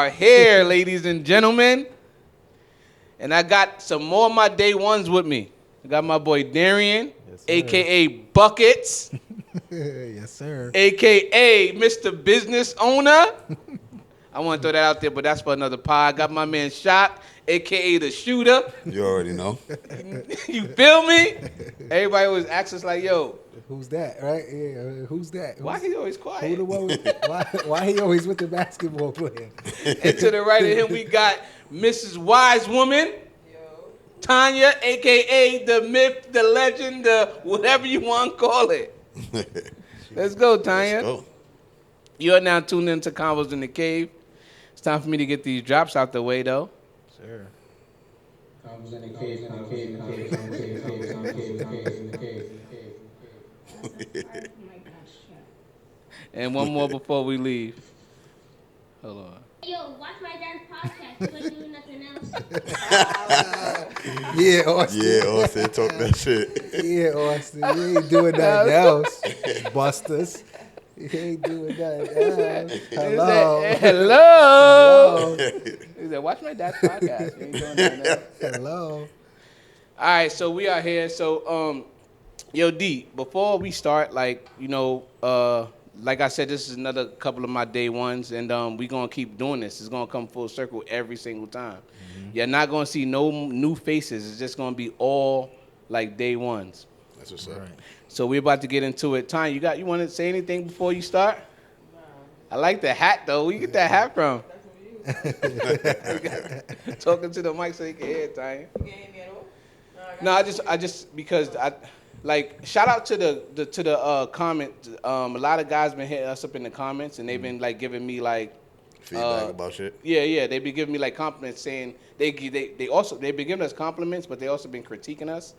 are here, ladies and gentlemen. And I got some more of my day ones with me. I got my boy Darian, Yes, a.k.a. Bucketz, Yes, sir. a.k.a. Mr. Business Owner. I want to throw that out there, but that's for another pod. I got my man Shock, a.k.a. The Shooter. You already know. You feel me? Everybody always asks us like, yo, Who's that, right? Yeah, who's that? why he always quiet? Who the one why he always with the basketball player? And to the right of him, we got Mrs. Wise Woman, Tanya, a.k.a. the myth, the legend, the whatever you want to call it. Let's go, Tanya. Let's go. You are now tuned into Convos in the Cave. It's time for me to get these drops out the way, though. Sure. Convos in the cave, convos in the cave, convos in the cave, convos in the cave. And one more before we leave. Hold on. Yo, watch my dad's podcast. You couldn't do nothing else. Yeah, Austin. Yeah, Austin, talk that shit. Yeah, Austin. You ain't doing nothing else. Busters. You ain't doing nothing else. Hello. He said, hello. He said, watch my dad's podcast. You ain't doing nothing else. Hello. All right, so we are here. So, yo, D, before we start, like I said, this is another couple of my day ones, and we're going to keep doing this. It's going to come full circle every single time. Mm-hmm. You're not going to see no new faces. It's just going to be all, like, day ones. That's what's up. Right. So we're about to get into it. Tanya, you want to say anything before you start? No. I like the hat, though. Where you get that hat from? Talking to the mic so you can hear it, Tanya. No, I just because shout out to the comment. A lot of guys been hitting us up in the comments, and they've been like giving me like Feedback about shit. Yeah, they've been giving me like compliments, saying they've been giving us compliments, but they also been critiquing us,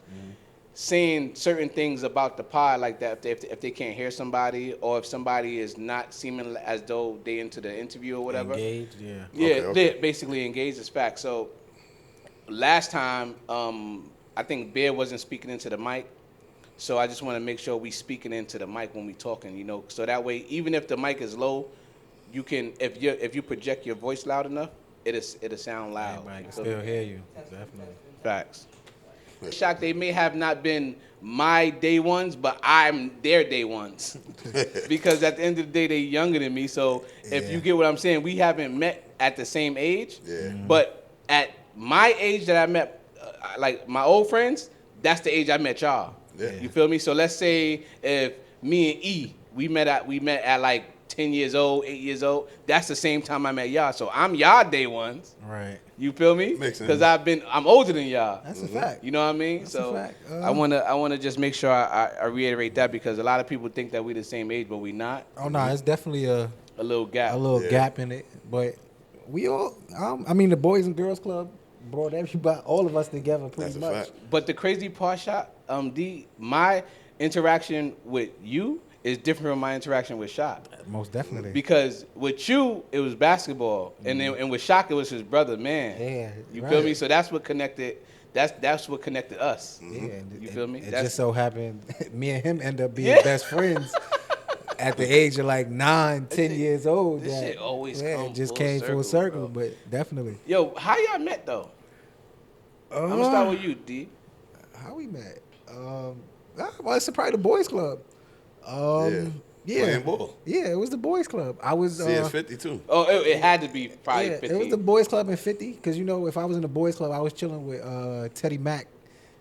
saying certain things about the pod like that if they can't hear somebody or if somebody is not seeming as though they into the interview or whatever. Engaged, yeah. Yeah, Okay. they're basically engaged as fact. So last time, I think Bear wasn't speaking into the mic. So I just want to make sure we speaking into the mic when we talking, so that way, even if the mic is low, you can, if you project your voice loud enough, it'll sound loud. Everybody can still hear you. Definitely. Facts. Shocked they may have not been my day ones, but I'm their day ones. Because at the end of the day, they're younger than me. So if you get what I'm saying, we haven't met at the same age. Yeah. But at my age that I met, like my old friends, that's the age I met y'all. Yeah. You feel me? So let's say if me and E, we met at like 10 years old, 8 years old, that's the same time I met y'all. So I'm y'all day ones. Right. You feel me? Makes sense. Because I'm older than y'all. That's a fact. You know what I mean? That's a fact. I wanna just make sure I reiterate that because a lot of people think that we're the same age, but we not. Oh no, it's definitely a little gap. gap in it. But we all the Boys and Girls Club brought everybody, all of us together pretty That's a much. fact. But the crazy part, Shot, my interaction with you is different from my interaction with Shot. Most definitely. Because with you, it was basketball, and with Shaq, it was his brother, man. Yeah, you right. feel me? So that's what connected. That's what connected us. Yeah, You feel me? It That's- just so happened me and him end up being best friends at the age of like 9, 10 years old. This shit always it come just full came full circle, bro. but definitely. Yo, how y'all met though? I'm gonna start with you, D. How we met? Well, it's probably the Boys Club. Playing ball. Yeah, it was the Boys Club. I was. CS50 too. Oh, it had to be probably Yeah, 50. it was the Boys Club in 50 because if I was in the Boys Club, I was chilling with Teddy Mack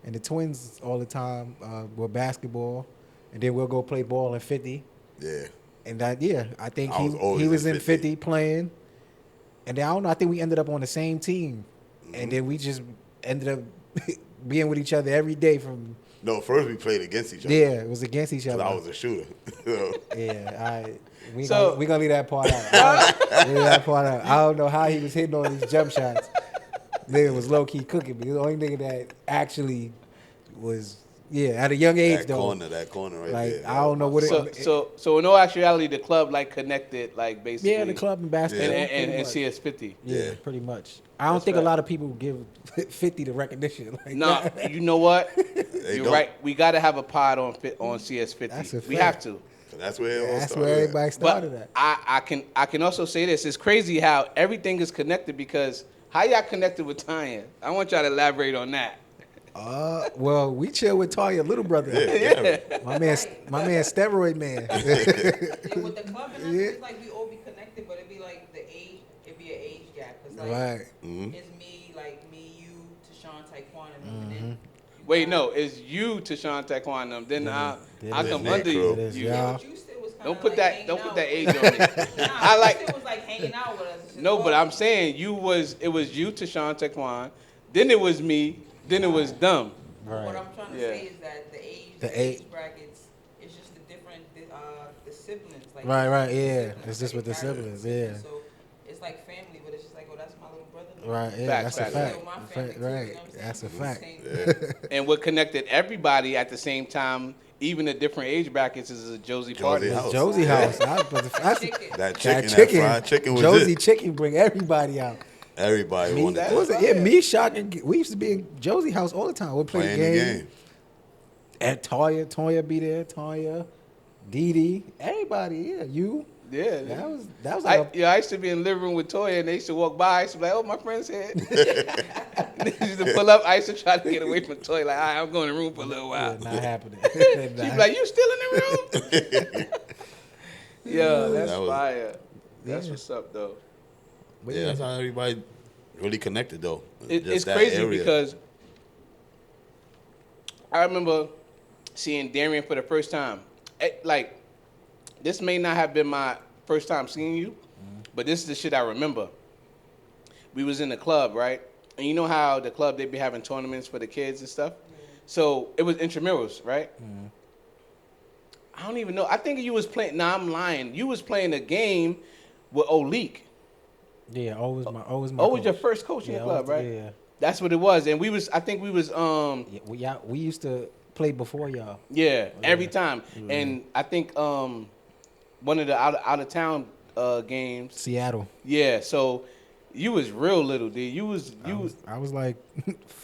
and the Twins all the time with basketball, and then we'll go play ball in 50. Yeah. And I think I was always he was in in 50 playing, and then I don't know. I think we ended up on the same team, and then we just ended up being with each other every day from. No, first we played against each other. Yeah, it was against each 'Cause other. I was a shooter. So, Yeah, all right. We So- gonna leave that part out. Leave that part out. I don't know how he was hitting all these jump shots. Nigga was low key cooking, but the only nigga that actually was, Yeah, at a young age though. That corner right Like there. I don't know what it. So in all actuality, the club like connected, like basically. Yeah, the club and basketball. And CS50. Yeah, pretty much. I don't think a lot of people give 50 the recognition. Like No, that. you know what? You're don't. right. We got to have a pod on CS50. That's a We fact. have to. That's where it all That's started. where everybody started But at. I can also say this. It's crazy how everything is connected because how y'all connected with Tanya? I want y'all to elaborate on that. Well, we chill with Tanya, little brother. Yeah. My man, steroid man. And with the club and us, it's like we all be connected, but it'd be like the age, it'd be an age gap. Cause like, Right. it's me, you, Tashawn, Taekwon, and then Wait, no, it's you, Tashawn, Taekwon, them. Then I come Nick under Crew. you. It is, You. y'all. but you still was kind Don't of put like that. hanging Don't put out that with age on me. us. Nah, I like. you still was like hanging out with us. It's just No, but all- I'm saying it was you, Tashawn, Taekwon. Then it was me. Then it was them. What I'm trying to Yeah. say is that the The age age- brackets, it's just the different, the siblings. Like Right, the yeah. siblings, It's just with the they carry siblings, the yeah. siblings. So it's like family, but it's just like, oh, that's my little brother. Right, yeah, Facts, that's a facts. fact. So my family too, you know Right, what I'm saying? that's a It's the fact. same. And what connected everybody at the same time, even the different age brackets, is a Josie party. House. Josie house. That's Chicken. That that chicken, that chicken. fried chicken was Josie it. chicken bring everybody out. Everybody Me, wanted was that. it? Yeah, me, Shock, and we used to be in Josie house all the time. We'd play Playing the the game. game. And Toya be there. Toya, Dee, everybody. Yeah, you. Yeah. That was like I used to be in the living room with Toya, and they used to walk by. I used to be like, "Oh, my friend's here." They used to pull up. I used to try to get away from Toya. Like, all right, I'm going in the room for a little while. not happening. She'd be like, "You still in the room?" Yeah, that's That was- fire. That's Yeah. what's up, though. But Yeah, that's how everybody really connected though. It's Just that crazy area. because I remember seeing Darian for the first time. Like, this may not have been my first time seeing you, but this is the shit I remember. We was in the club, right? And you know how the club, they be having tournaments for the kids and stuff? So it was intramurals, right? I don't even know. I think you was playing, I'm lying. You was playing a game with Olik. yeah, always my Oh, was coach. your first coach in the club, right? Yeah. That's what it was. And I think we was, Yeah, we used to play before y'all. yeah, every time. And I think one of the out of town games. Seattle. Yeah, so you was real little, dude. I was like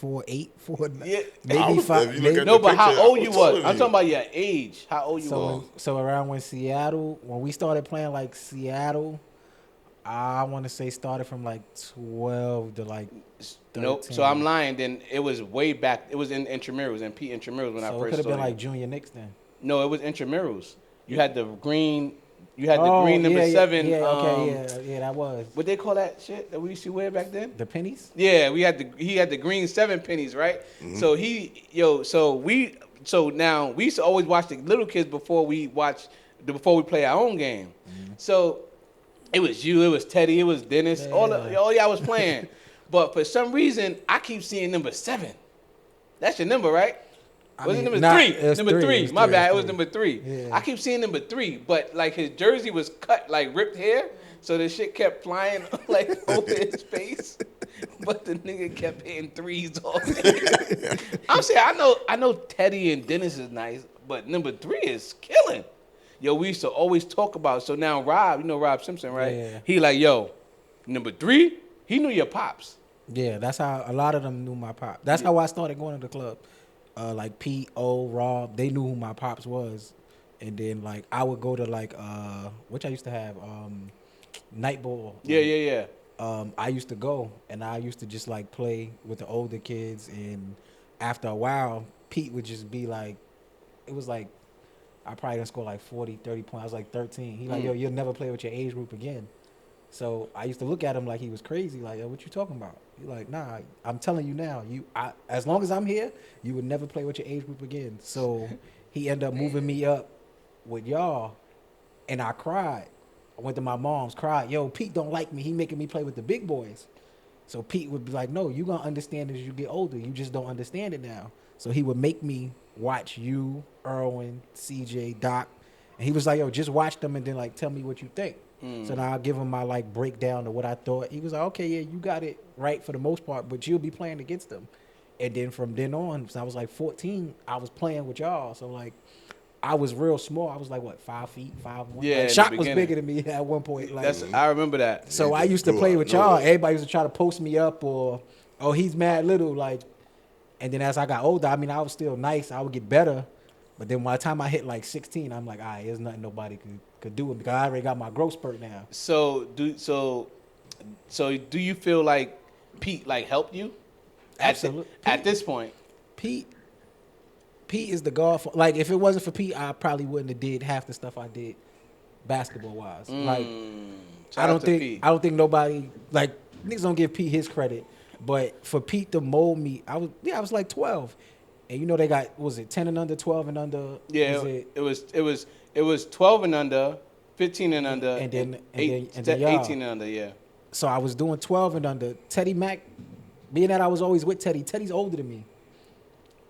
4'8", 4'9", Yeah. maybe If 5. you look at No, the but how picture, old I you was was? taller I'm than talking about your age. How old you was? So around when we started playing like Seattle, I want to say started from like 12 to like 13. Nope. So I'm lying. Then it was way back. It was in intramurals and Pete intramurals when I So it first could have saw been you. like junior Knicks then. No, it was intramurals. You had the green. You had the green number 7. Yeah, okay, yeah, that was What they call that shit that we used to wear back then? the pennies. Yeah, he had the green 7 pennies, right? So so now we used to always watch the little kids before we play our own game. So it was you, it was Teddy, it was Dennis, all y'all was playing. But for some reason, I keep seeing number 7. That's your number, right? Was it number 3? It was Number 3. It was My three, bad. It it was was number 3. Yeah. I keep seeing number 3, but like his jersey was cut, like ripped hair, so the shit kept flying like over his face. But the nigga kept hitting threes all day. I'm saying I know Teddy and Dennis is nice, but number 3 is killing. Yo, we used to always talk about. So now Rob, you know Rob Simpson, right? Yeah. He like, yo, number 3, he knew your pops. Yeah, that's how a lot of them knew my pop. That's how I started going to the club. Like Pete, O, Rob, they knew who my pops was. And then like I would go to like which I used to have night ball. Yeah. I used to go and I used to just like play with the older kids, and after a while Pete would just be like, it was like I probably done score like 40, 30 points. I was like 13. He like, yo, you'll never play with your age group again. So I used to look at him like he was crazy. Like, yo, what you talking about? He like, nah, I'm telling you now. As long as I'm here, you would never play with your age group again. So he ended up moving me up with y'all, and I cried. I went to my mom's, cried. Yo, Pete don't like me. He making me play with the big boys. So Pete would be like, no, you gonna understand it as you get older. You just don't understand it now. So he would make me watch you, Erwin, CJ, Doc, and he was like, yo, just watch them and then like tell me what you think. So now I'll give him my like breakdown of what I thought. He was like, okay, yeah, you got it right for the most part, but you'll be playing against them. And then from then on, since I was like 14, I was playing with y'all. So like, I was real small. I was like what, 5 feet, 5'1". Yeah, in Like, the Shaq was beginning. bigger than me at one point. Like, I remember that. so He I just used to grew play out with of y'all. nowhere. Everybody used to try to post me up or, oh, he's mad little. Like, and then as I got older, I mean, I was still nice. I would get better. But then by the time I hit like 16, I'm like, all right, there's nothing nobody could do it because I already got my growth spurt now. So do you feel like Pete like helped you? Absolutely. At this point. Pete is the god for, like, if it wasn't for Pete, I probably wouldn't have did half the stuff I did basketball wise. Like, Shout out to Pete. I don't think nobody, like, niggas don't give Pete his credit, but for Pete to mold me, I was like 12. And you know they got, what was it 10 and under, 12 and under? Yeah, it was 12 and under, 15 and under, And then 18 y'all. and under, yeah. So I was doing 12 and under. Teddy Mack, being that I was always with Teddy, Teddy's older than me.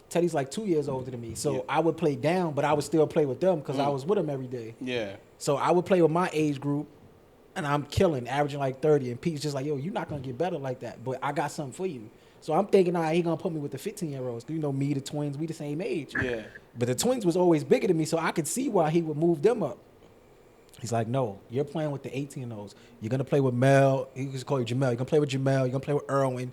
Teddy's like 2 years older than me. So Yeah. I would play down, but I would still play with them because I was with them every day. Yeah. So I would play with my age group, and I'm killing, averaging like 30. And Pete's just like, yo, you're not going to get better like that, but I got something for you. So I'm thinking, all right, he going to put me with the 15-year-olds. You know, me, the twins, we the same age. Yeah. But the twins was always bigger than me, so I could see why he would move them up. He's like, no, you're playing with the 18-year-olds. You're going to play with Mel. He used to call you Jamel. You're going to play with Jamel. You're going to play with Irwin.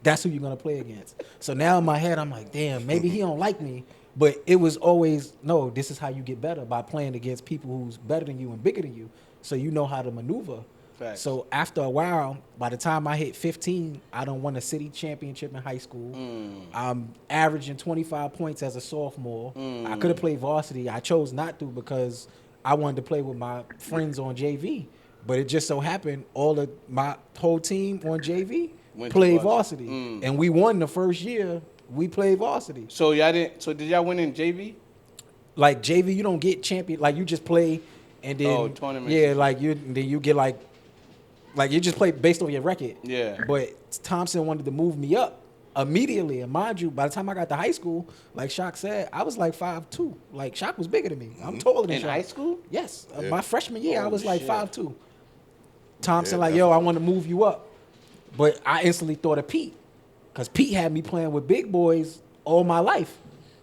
That's who you're going to play against. So now in my head, I'm like, damn, maybe he don't like me. But it was always, no, this is how you get better, by playing against people who's better than you and bigger than you. So you know how to maneuver. Facts. So after a while, by the time I hit 15, I done won a city championship in high school. I'm averaging 25 points as a sophomore. I could have played varsity. I chose not to because I wanted to play with my friends on JV. But it just so happened all of my whole team on JV Went to played varsity. varsity. And we won the first year we played varsity. So did y'all win in JV? Like JV, you don't get champion. Like you just play and then tournaments. Yeah, like you get like you just play based on your record. Yeah. But Thompson wanted to move me up immediately. And mind you, by the time I got to high school, like Shaq said, I was like 5'2". Like Shaq was bigger than me. I'm taller than In Shaq. high school? Yes. Yeah. My freshman year, I was like shit. 5'2". Thompson Yeah, like, yo, I want to move you up. But I instantly thought of Pete. Because Pete had me playing with big boys all my life.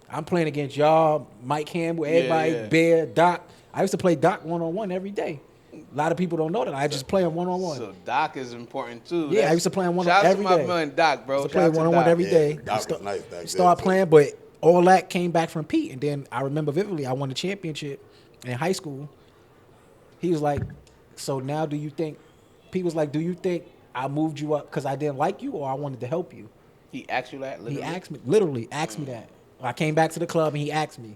I'm playing against y'all, Mike Campbell, everybody, yeah. Bear, Doc. I used to play Doc one-on-one every day. A lot of people don't know that. I just play him one-on-one. So Doc is important too. Yeah, I used to play him one Shout out every to my day. man Doc, bro. I used to Shout play out to one-on-one Doc. every day. Doc was nice back then, Start too. playing, but all that came back from Pete. And then I remember vividly, I won the championship in high school. He was like, so now do you think, Pete was like, do you think I moved you up because I didn't like you or I wanted to help you? He asked you that? He literally asked me that. I came back to the club and he asked me.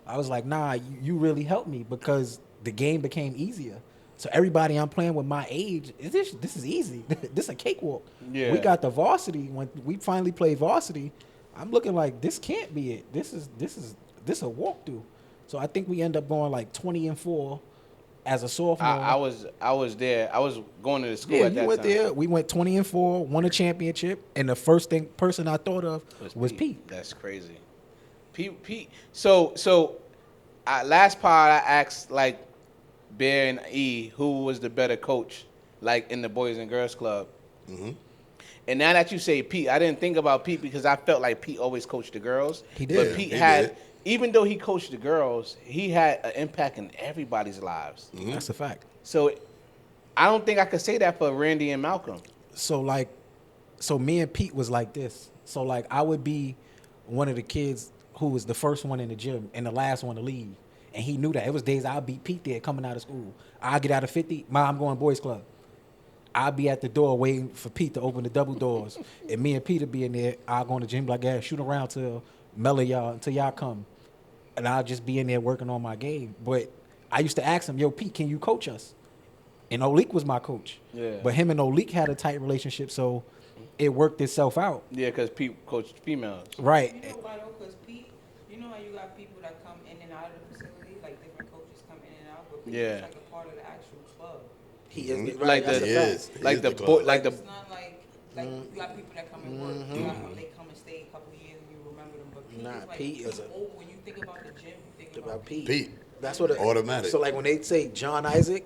I was like, nah, you really helped me because the game became easier. So everybody I'm playing with my age, this is easy. This is a cakewalk. Yeah. We got the varsity. When we finally played varsity, I'm looking like this can't be it. This is a walkthrough. So I think we end up going like 20-4 as a sophomore. I was there. I was going to the school Yeah, at you that went time. there. We went 20-4, won a championship, and the first person I thought of was Pete. That's crazy. Pete. So, last part I asked like Bear and E who was the better coach, like in the Boys and Girls Club. Mm-hmm. And now that you say Pete, I didn't think about Pete because I felt like Pete always coached the girls. He did. But Yeah, Pete he had, did. even though he coached the girls, he had an impact in everybody's lives. Mm-hmm. That's a fact. So I don't think I could say that for Randy and Malcolm. So me and Pete was like this. So like I would be one of the kids who was the first one in the gym and the last one to leave. And he knew that. It was days I'd beat Pete there coming out of school. I'd get out of 50, Mom, I'm going boys club. I'd be at the door waiting for Pete to open the double doors. And me and Pete would be in there. I'll go in the gym like, yeah, shoot around till y'all come. And I'll just be in there working on my game. But I used to ask him, yo, Pete, can you coach us? And Olik was my coach. Yeah. But him and Olik had a tight relationship, so it worked itself out. Yeah, because Pete coached females. Right. You know why though? Because Pete, you know how you got people that come in and out of the facility, like different coaches come in and out, but Pete Yeah. is like a part of the actual club. He is Mhm. right, Like that's the- a He fact. is. He Like is the club. boy, like the It's not like you got people that come and work. You got people they come and stay a couple of years and you remember them. But Pete Nah, is like, Pete is a- when you think about the gym, you think About about Pete. Pete. That's what Automatic. So like when they say John Isaac,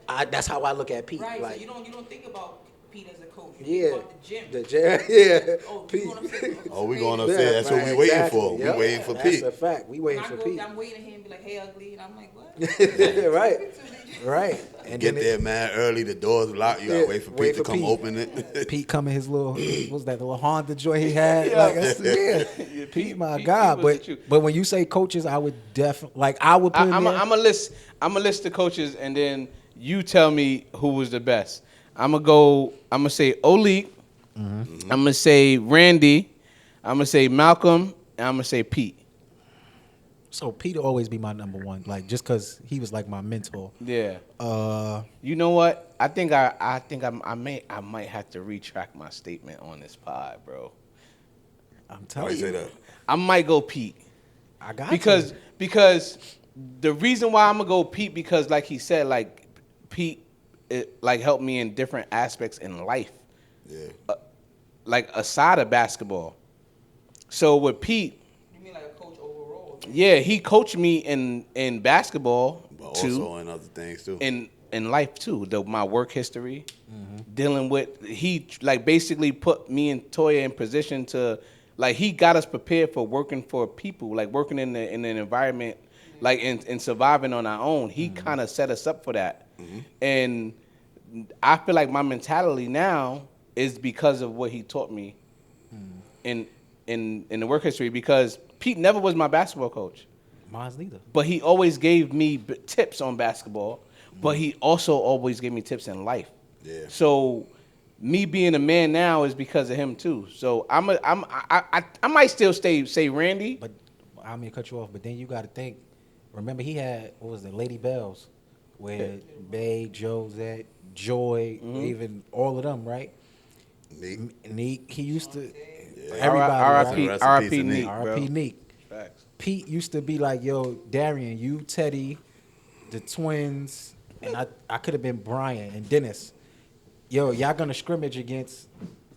Yeah. that's how I look at Pete. Right, Like so you don't think about Pete as a coach. Yeah. Fuck the gym. The jam, yeah. Oh, Pete. you going upstairs? Oh, we going Yeah, upstairs. That's what right, we waiting exactly. for. Yep. We waiting for That's Pete. a fact. We waiting When I for go, Pete. I'm waiting to hear him be like, "Hey, ugly," and I'm like, "What?" Right. Right. And Get then there, man, early. The door's locked. You gotta Yeah, wait for wait Pete to for come Pete. open it. Pete come in his little, what was that, the little Honda joint he had? Yeah. Like, I said, yeah. Pete, my God. was the truth. But when you say coaches, I would definitely, like, I would put in there. I'm a list the coaches, and then you tell me who was the best. I'm gonna say Olik. I'm gonna say Randy. I'm gonna say Malcolm, and I'm gonna say Pete. So Pete will always be my number one, like, just because he was like my mentor. Yeah. Uh, You know what? I think I might have to retract my statement on this pod, bro. I'm Why telling you say you, that? I might go Pete. I got because you. because the reason why I'm gonna go Pete, because like he said, like Pete like helped me in different aspects in life, Yeah. like aside of basketball. So with Pete, You mean like a coach overall? yeah, he coached me in basketball But too, also in other things too. in life too. My work history, dealing with, he like basically put me and Toya in position to, like, he got us prepared for working for people, like working in an environment, like in surviving on our own. He kind of set us up for that, and I feel like my mentality now is because of what he taught me in the work history. Because Pete never was my basketball coach, Mine's neither. but he always gave me tips on basketball. But he also always gave me tips in life. Yeah. So me being a man now is because of him too. So I might still say Randy. But I mean, cut you off. But then you got to think. Remember, he had, what was it, Lady Bells, where Bay, Josette, Joy, even all of them, right? Neat. Neek, he used to. Yeah. Everybody. R.I.P. Rest in R.I.P. peace to Neek, Neek. bro. R.I.P. Neek. Facts. Pete used to be like, yo, Darian, you, Teddy, the twins, and I could have been Brian and Dennis. Yo, y'all gonna scrimmage against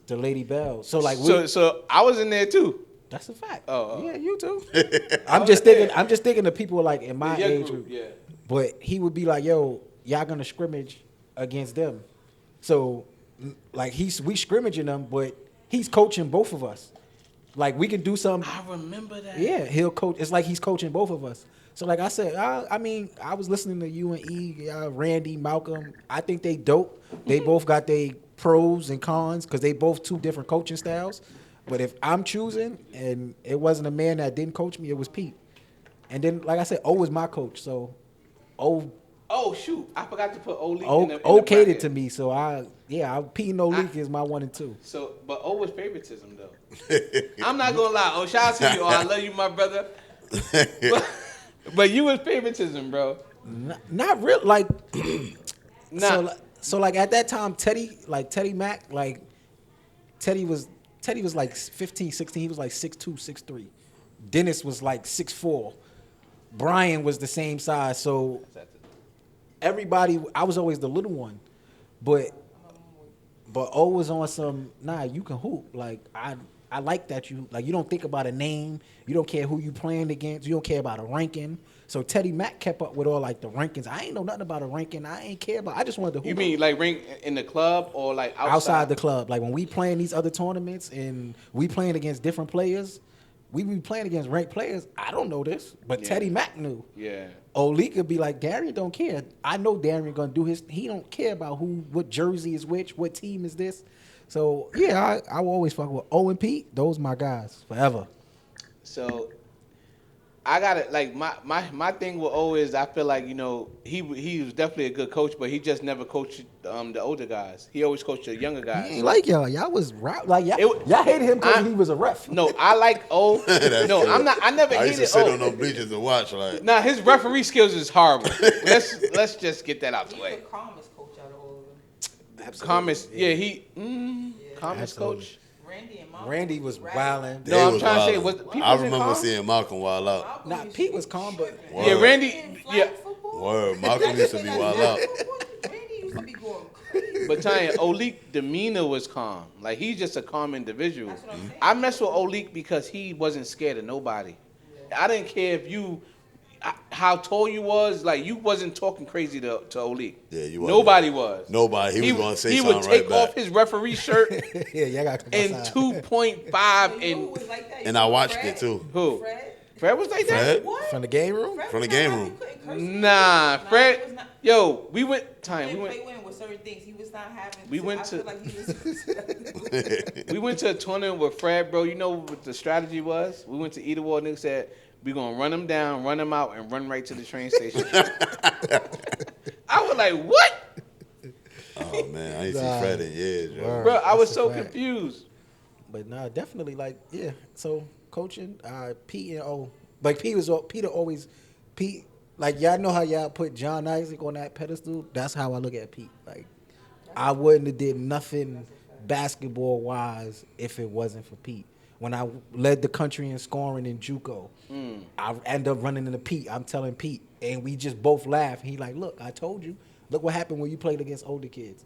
the Lady Bell. So like, So I was in there too. that's a fact. Oh. Yeah, you too. I'm just thinking of people like in my Your age group, group. yeah. But he would be like, yo, y'all gonna scrimmage against them. So like we scrimmaging them, but he's coaching both of us. Like we can do something. I remember that. Yeah, he'll coach. It's like he's coaching both of us. So like I said, I mean, I was listening to you and E, Randy, Malcolm. I think they dope. They both got their pros and cons because they both two different coaching styles. But if I'm choosing, and it wasn't a man that didn't coach me, it was Pete. And then, like I said, O was my coach. So O Oh shoot, I forgot to put Olik O in the okayed bracket. it to me. So Pete and Olik is my 1 and 2. So, but O was favoritism though. I'm not gonna lie. Oh, shout out to you. Oh, I love you, my brother. But you was favoritism, bro. Not real. Like Nah. So like at that time, Teddy Mack, like Teddy was like 15, 16. He was like 6'2", 6'3". Dennis was like 6'4". Brian was the same size. So everybody, I was always the little one, but O was on some. Nah, you can hoop. Like I like that you don't think about a name. You don't care who you playing against. You don't care about a ranking. So Teddy Mack kept up with all like the rankings. I ain't know nothing about a ranking. I ain't care about. I just wanted to hoop. You mean like rank in the club or like outside the club? Like when we playing these other tournaments and we playing against different players, we be playing against ranked players. I don't know this, but Yeah. Teddy Mack knew. Yeah. Oli could be like, Darian don't care. I know Darian gonna do his. He don't care about what jersey is which, what team is this. So yeah, I will always fuck with O and Pete. Those my guys forever. So I got it. Like my thing with O is I feel like, you know, he was definitely a good coach, but he just never coached the older guys. He always coached the younger guys. He ain't like y'all. Y'all was like y'all hated him because he was a ref. No, I like O. That's No, true. I'm not. I never I used to hated sit O. on those bleachers and watch like. Nah, his referee skills is horrible. Let's just get that out the He's way. the calmest coach out of all of them. Calmest, yeah, calmest Absolutely. coach. Randy and Malcolm. Randy was Right. wilding. They No, I'm was trying to say, wildin'. was Pete I was in remember calm? seeing Malcolm wild out. Malcolm Nah, used Pete to was be calm, but tripping. Word. Yeah, Randy. Playing flag Yeah, football. Word, Malcolm used to be wild out. Randy used to be going crazy. but Tanya, Olik demeanor was calm. Like he's just a calm individual. That's what I'm saying. I mess with Olik because he wasn't scared of nobody. I didn't care if you how tall you was, like you wasn't talking crazy to Oli. Yeah, you wasn't. Nobody was. Nobody. He was going to say he something would take right off back. his referee shirt Yeah, y'all got to come in outside. 2.5 You know who and was like that? And You I know watched Fred? it too. who? Fred? Fred was like that. Fred? What? From the game room? Fred From the was game not room. like, he couldn't curse with Nah, you. Fred. He was not, Yo, we went. he Time we didn't went. play winning with certain things. He was not having. We went I to- feel like he was. We went to a tournament with Fred, bro. You know what the strategy was? We went to Either War. Nigga said we gonna run him down, run him out, and run right to the train station. I was like, what, Oh, man. I ain't Nah. seen Fred in years, yo. Word. bro? I was That's a so fact. confused. But nah, definitely like yeah. So coaching, Pete and like Peter always Pete. Like y'all know how y'all put John Isaac on that pedestal. That's how I look at Pete. Like I wouldn't have did nothing basketball wise if it wasn't for Pete. When I led the country in scoring in JUCO, I end up running into Pete. I'm telling Pete, and we just both laugh. He like, look, I told you. Look what happened when you played against older kids.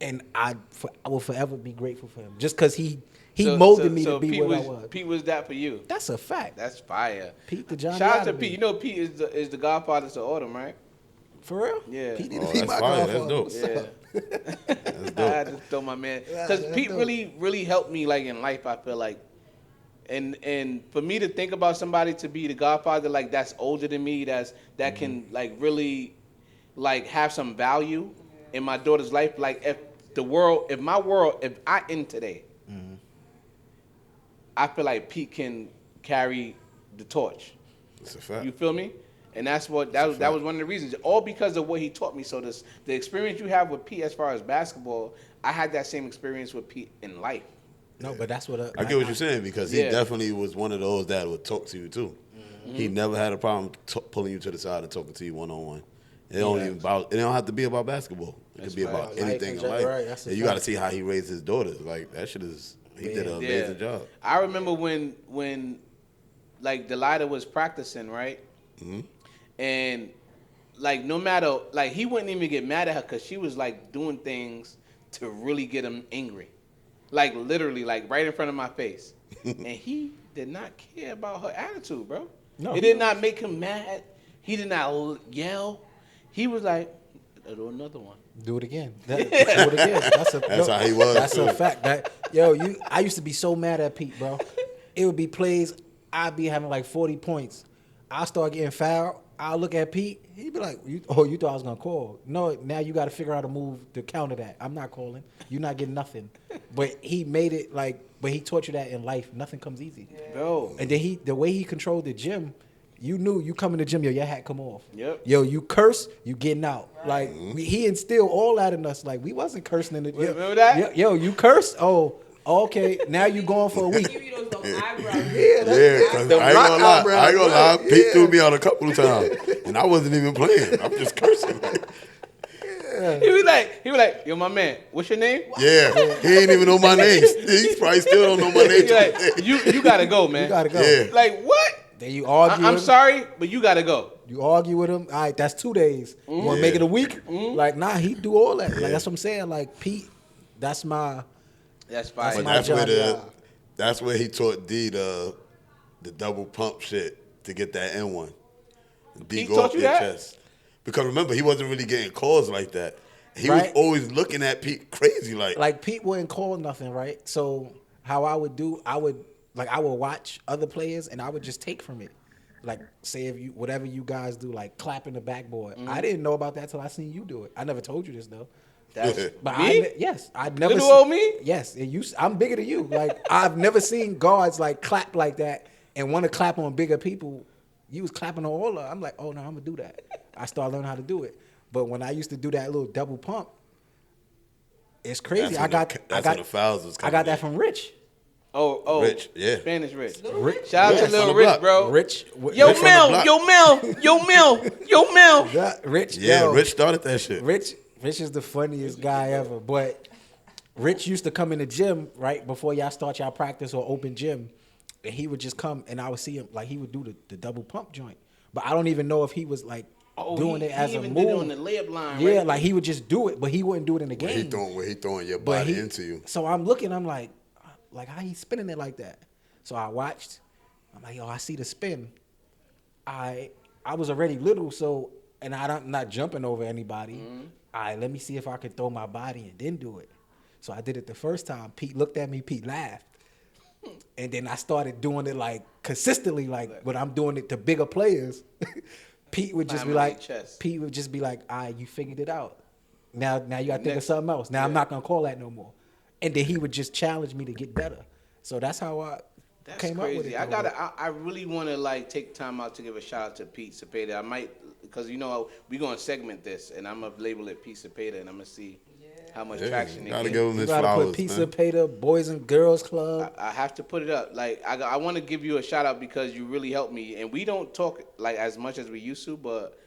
And I will forever be grateful for him, just because he molded me to be Pete what I was. Pete was that for you. That's a fact. That's fire. Pete the Johnny Shout out to Ive. Pete. You know Pete is the godfather to Autumn, right? For real? Yeah. Pete need Oh, to be that's my fire. godfather. That's dope. What's Yeah. up? That's I had dope. to throw my man Yeah, because that's Pete dope. really helped me like in life. I feel like, and for me to think about somebody to be the godfather like that's older than me, that can like really like have some value in my daughter's life. Like if I end today, I feel like Pete can carry the torch. That's a fact. You feel me? And that's what that was one of the reasons. All because of what he taught me. So the experience you have with Pete as far as basketball, I had that same experience with Pete in life. No, but that's what I get what you're saying because he Yeah. definitely was one of those that would talk to you too. He never had a problem pulling you to the side and talking to you one on one. It don't even about. It don't have to be about basketball. It That's could be right. about Life anything in in general, life. right, that's a And you got to fact. see how he raised his daughters. Like that shit is. He did an amazing job. I remember when like Delilah was practicing, right? And like no matter like he wouldn't even get mad at her because she was like doing things to really get him angry, like literally like right in front of my face, and he did not care about her attitude, bro. No, It did not make him mad. He did not yell. He was like, "Do another one." Do it again. Do it again. That's how he was, That's too. a fact. I used to be so mad at Pete, bro. It would be plays. I'd be having like 40 points. I'll start getting fouled. I'll look at Pete. He'd be like, you thought I was going to call. No, now you got to figure out a move to counter that. I'm not calling. You're not getting nothing. But he made it but he taught you that in life, nothing comes easy. Bro. And then the way he controlled the gym, you knew you come in the gym, your hat come off. Yep. Yo, you curse, you getting out. Like he instilled all that in us. Like we wasn't cursing in the gym. Remember that? Yo, you curse? Oh, okay. Now you going for a He week. give you those eyebrows. Yeah, because The I ain't rock gonna lie. eyebrows, I ain't gonna lie. right. Pete threw me out a couple of times, and I wasn't even playing. I'm just cursing. He be like, "Yo, my man, what's your name?" Yeah, he ain't even know my name. He probably still don't know my name. He like, you gotta go, man. You gotta go. Yeah. Like what? Then you argue. I'm with him. sorry, but you gotta go. You argue with him. All right, that's 2 days. You want to make it a week? Like, nah, he do all that. Like that's what I'm saying. Like Pete, that's my. That's fine. But my that's where Johnny Ive. that's where he taught D the double pump shit to get that N1. D He go taught up you your that? chest. Because remember, he wasn't really getting calls like that. He was Right. always looking at Pete crazy like Like Pete wouldn't call nothing, right? So how I would do, I would watch other players and I would just take from it. Like say if you whatever you guys do, like clapping the backboard. I didn't know about that till I seen you do it. I never told you this though. That's But me. I'd never Little old me? Yes, and I'm bigger than you. Like I've never seen guards like clap like that and want to clap on bigger people. You was clapping on all of them. I'm like, oh no, I'm gonna do that. I started learning how to do it. But when I used to do that little double pump, it's crazy. That's I when got the fouls was I coming got in. that from Rich. Oh, Rich, yeah. Spanish Rich. Rich. Shout out Yes. to Little On the Rich, block. bro. Rich. Yo, Rich on the Mel, block. yo, Mel. Rich. Yeah, yo, Rich started that shit. Rich is the funniest guy ever. But Rich used to come in the gym right before y'all start y'all practice or open gym, and he would just come and I would see him like he would do the double pump joint. But I don't even know if he was like doing it as he a even move. did it on the layup line. Yeah, right? like he would just do it, but he wouldn't do it in the When game. he throwing your But body into you. So I'm looking, I'm like how he spinning it like that? So I watched. I'm like, yo, I see the spin. I I was already little, so and I'm not jumping over anybody. Mm-hmm. All right, let me see if I could throw my body and then do it. So I did it the first time. Pete looked at me. Pete laughed. And then I started doing it like consistently, like when I'm doing it to bigger players. Pete would just be Family like, chess. Pete would just be like, all right, you figured it out. Now you gotta think of Next. something else. Now I'm Yeah. not gonna call that no more. And then he would just challenge me to get better. So that's how I That's came up with crazy. it. though. I really want to like take time out to give a shout out to Pete Cepeda. I might, because you know we're gonna segment this, and I'm gonna label it Pete Cepeda, and I'm gonna see how much Yeah, traction it gotta gets. give him You his gotta flowers, put Pete man. Cepeda, Boys and Girls Club. I have to put it up. Like I want to give you a shout out because you really helped me, and we don't talk like as much as we used to, but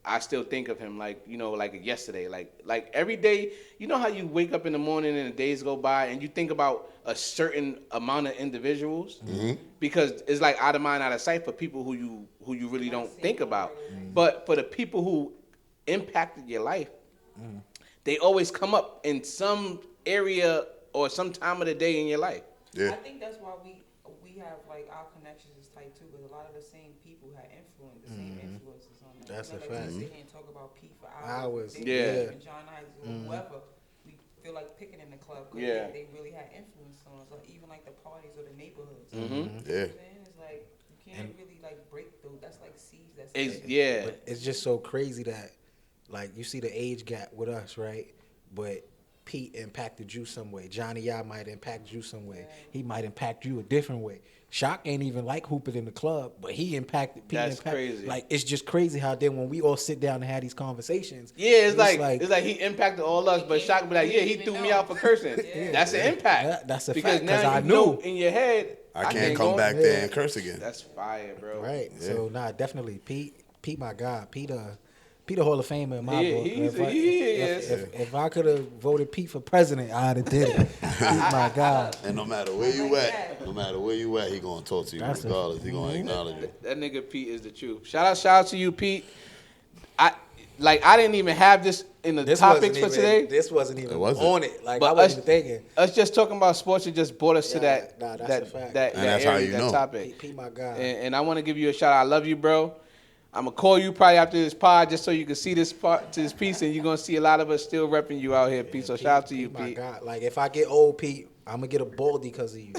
I still think of him like like yesterday, like every day. You know how you wake up in the morning and the days go by, and you think about a certain amount of individuals because it's like out of mind, out of sight for people who you really don't think about. But for the people who impacted your life, they always come up in some area or some time of the day in your life. Yeah. I think that's why we have like our connections is tight too, because a lot of the same people had influence, the same influences on that. That's a like fact. We sit here and talk about Pete for Hours, Dave yeah. and John Hines or whoever. We feel like picking in the club because Yeah. they really had influence on us, like, even like the parties or the neighborhoods. Mhm. You know what Yeah. I'm saying? It's like you can't really like break those. That's like seeds. That's Yeah. But it's just so crazy that, like, you see the age gap with us, right? But Pete impacted you some way. Johnny I might impact you some way. He might impact you a different way. Shock ain't even like hooping in the club, but he impacted Pete. That's crazy. Like, it's just crazy how then when we all sit down and have these conversations. Yeah, it's like he impacted all us, but Shock be like, yeah, he threw me out for cursing. That's an impact. That's a because fact, 'cause now I you know knew. in your head, I can't come go- back there and curse again. That's fire, bro. Right. Yeah. So definitely Pete my guy. Pete a Hall of Famer in my Yeah, book. he is. If I could have voted Pete for president, I'd have did it. Pete my guy. And no matter where you at, he gonna talk to you That's regardless. He gonna acknowledge you. That nigga Pete is the truth. Shout out to you, Pete. I didn't even have this in the topics for today. This wasn't even It wasn't. on it. Like, But I wasn't even thinking. Us just talking about sports, it just brought us to Yeah, that nah, that's that a fact. that, And that that's how area, you that know. topic. Pete my guy. And I want to give you a shout out. I love you, bro. I'm gonna call you probably after this pod just so you can see this piece, and you're gonna see a lot of us still repping you out here, Pete. So shout out to you, My Pete. God. Like, if I get old, Pete, I'm gonna get a baldy because of you.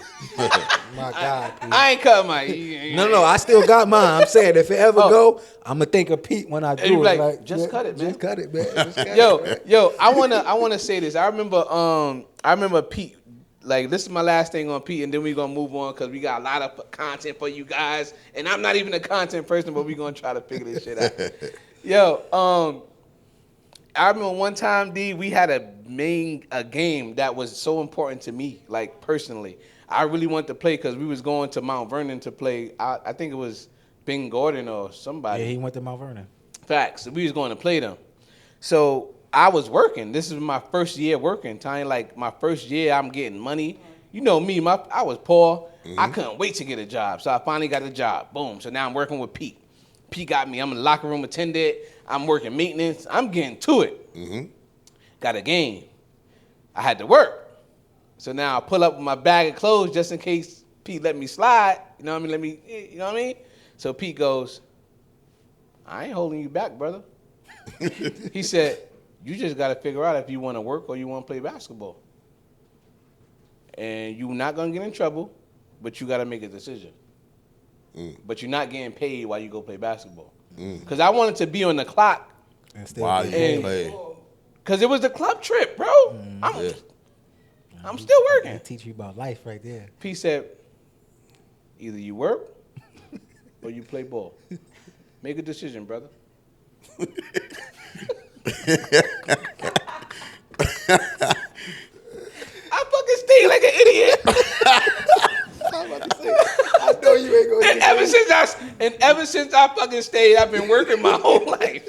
My God, Pete. I ain't cut mine. No, I still got mine. I'm saying if it ever Oh. go, I'm gonna think of Pete when I you do be it. like, just cut it, man. Just cut it, man. Just cut it, man. Yo, I wanna say this. I remember Pete. Like, this is my last thing on Pete, and then we're gonna move on because we got a lot of content for you guys. And I'm not even a content person, but we're gonna try to figure this shit out. Yo, I remember one time, D, we had a game that was so important to me, like personally. I really wanted to play because we was going to Mount Vernon to play. I think it was Ben Gordon or somebody. Yeah, he went to Mount Vernon. Facts. We was going to play them. So I was working. This is my first year working. Tiny, like my first year, I'm getting money. You know me, I was poor. I couldn't wait to get a job. So I finally got a job. Boom. So now I'm working with Pete. Pete got me. I'm a locker room attendant. I'm working maintenance. I'm getting to it. Got a game. I had to work. So now I pull up with my bag of clothes just in case Pete let me slide. You know what I mean? You know what I mean? So Pete goes, I ain't holding you back, brother. He said, you just got to figure out if you want to work or you want to play basketball. And you're not going to get in trouble, but you got to make a decision. But you're not getting paid while you go play basketball. Because I wanted to be on the clock And still Wow, get you paid. play. because it was the club trip, bro. I'm still working. That teach you about life right there. Pete said, either you work or you play ball. Make a decision, brother. I fucking stayed like an idiot. I know you ain't gonna And ever since I fucking stayed, I've been working my whole life.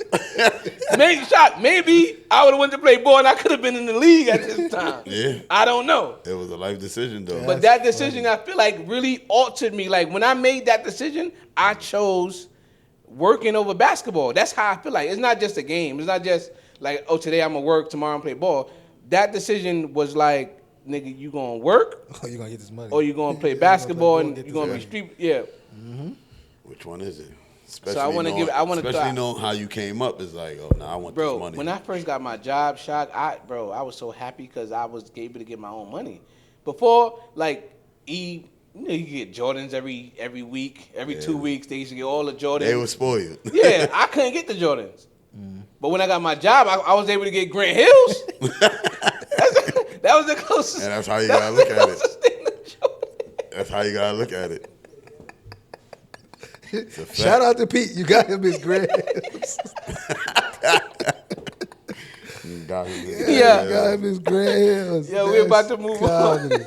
Maybe I would have went to play ball and I could have been in the league at this time. Yeah. I don't know. It was a life decision though. But that decision, I feel like, really altered me. Like, when I made that decision, I chose working over basketball. That's how I feel like. It's not just a game. It's not just like, oh, today I'm going to work, tomorrow I'm going to play ball. That decision was like, nigga, you going to work Oh, you gonna get this money. or you going to play basketball ball and and get you this going to be street. Yeah. Which one is it? Especially I want to knowing- give. I want to. especially knowing how you came up is like, oh, nah, I want this Bro, money. when I first got my job, I was so happy because I was able to get my own money. Before, like, you get Jordans every week, every 2 weeks. They used to get all the Jordans. They would spoil you. Yeah, I couldn't get the Jordans. But when I got my job, I was able to get Grant Hills. That was the closest. And that's how you gotta look at it. closest thing to Jordan. That's how you gotta look at it. It's a fact. Shout out to Pete. You got him his grades. You got him. Yeah. You got him his grades. Yeah, we're about to move on. Comedy.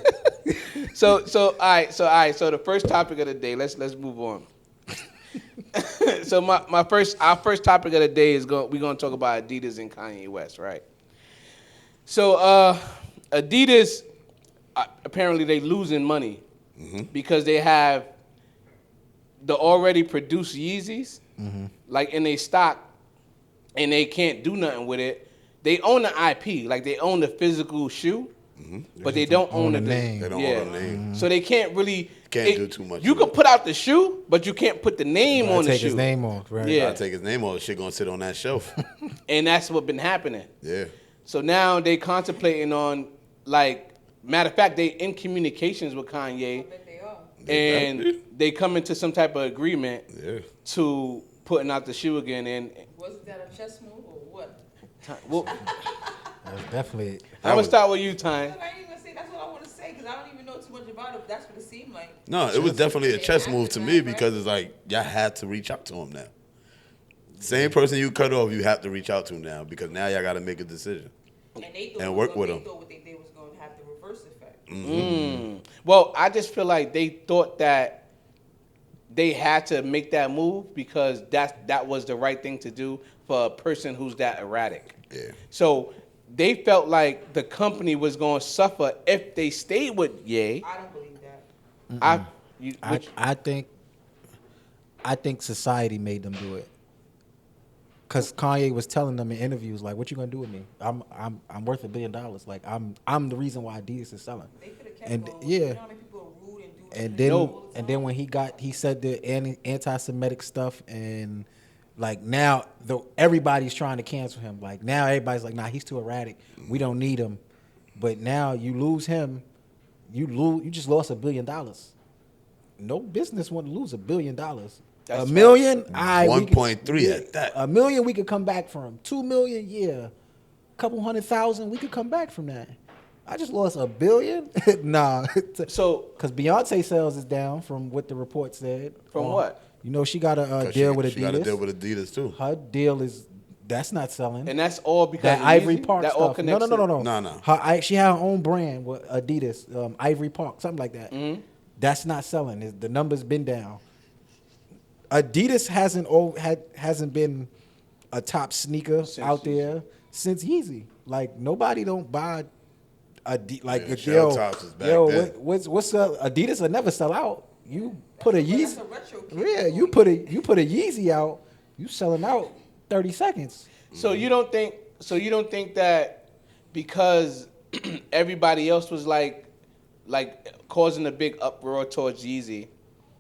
So all right. So the first topic of the day. Let's move on. So our first topic of the day is we're gonna talk about Adidas and Kanye West, right? So Adidas apparently they losing money because they have the already produced Yeezys like in their stock, and they can't do nothing with it. They own the IP, like they own the physical shoe, but they don't own the name. They don't own the name. So they can't really Do too much. You with can it. put out the shoe, but you can't put the name on the Take shoe. his name off, right? Yeah. Gotta take his name off. The shit gonna sit on that shelf. And that's what been happening. Yeah. So now they contemplating on, like, matter of fact, they in communications with Kanye, I bet they are. and they come into some type of agreement Yeah. to putting out the shoe again. And Wasn't that a chess move or what? well, That's definitely. I'm gonna start with you, Ty. I ain't even say that's what I want to say because I don't even know too much about it. But that's what it seemed like. No, it was definitely a chess move to me because it's like y'all had to reach out to him now. Same person you cut off, you have to reach out to him now because now y'all got to make a decision. And they thought And it was work gonna- with they 'em. thought what they did was going to have the reverse effect. Well, I just feel like they thought that they had to make that move because that was the right thing to do for a person who's that erratic. Yeah. So they felt like the company was going to suffer if they stayed with Ye. I don't believe that. I think society made them do it. Cause Kanye was telling them in interviews like, "What you gonna do with me? I'm worth $1 billion. Like I'm the reason why Adidas is selling." They could have kept And going. yeah. You know how many people are rude and do And things then all the and then time? when he said the anti-Semitic stuff, and like now everybody's trying to cancel him. Like now everybody's like, nah, he's too erratic. We don't need him. But now you lose him, you just lost $1 billion. No business want to lose $1 billion. That's $1 million, we could- 1.3 at that. $1 million we could come back from. $2 million, yeah. Couple 100,000, we could come back from that. I just lost $1 billion. Nah. So Because Beyonce sales is down from what the report said. From what? You know, she got a 'Cause deal with Adidas. She got a deal with Adidas too. Her deal that's not selling. and that's all because That of Ivory Yeezy? Park that stuff. all connects. No. No. She had her own brand with Adidas, Ivory Park, something like that. Mm-hmm. That's not selling. The numbers been down. Adidas hasn't been a top sneaker out there since Yeezy. Like nobody don't buy like Yeah, shell tops is back then. what's Adidas will never sell out. You put a But that's Yeezy, a retro kid. yeah, you put a Yeezy out, you selling out 30 seconds. So you don't think that because everybody else was like causing a big uproar towards Yeezy,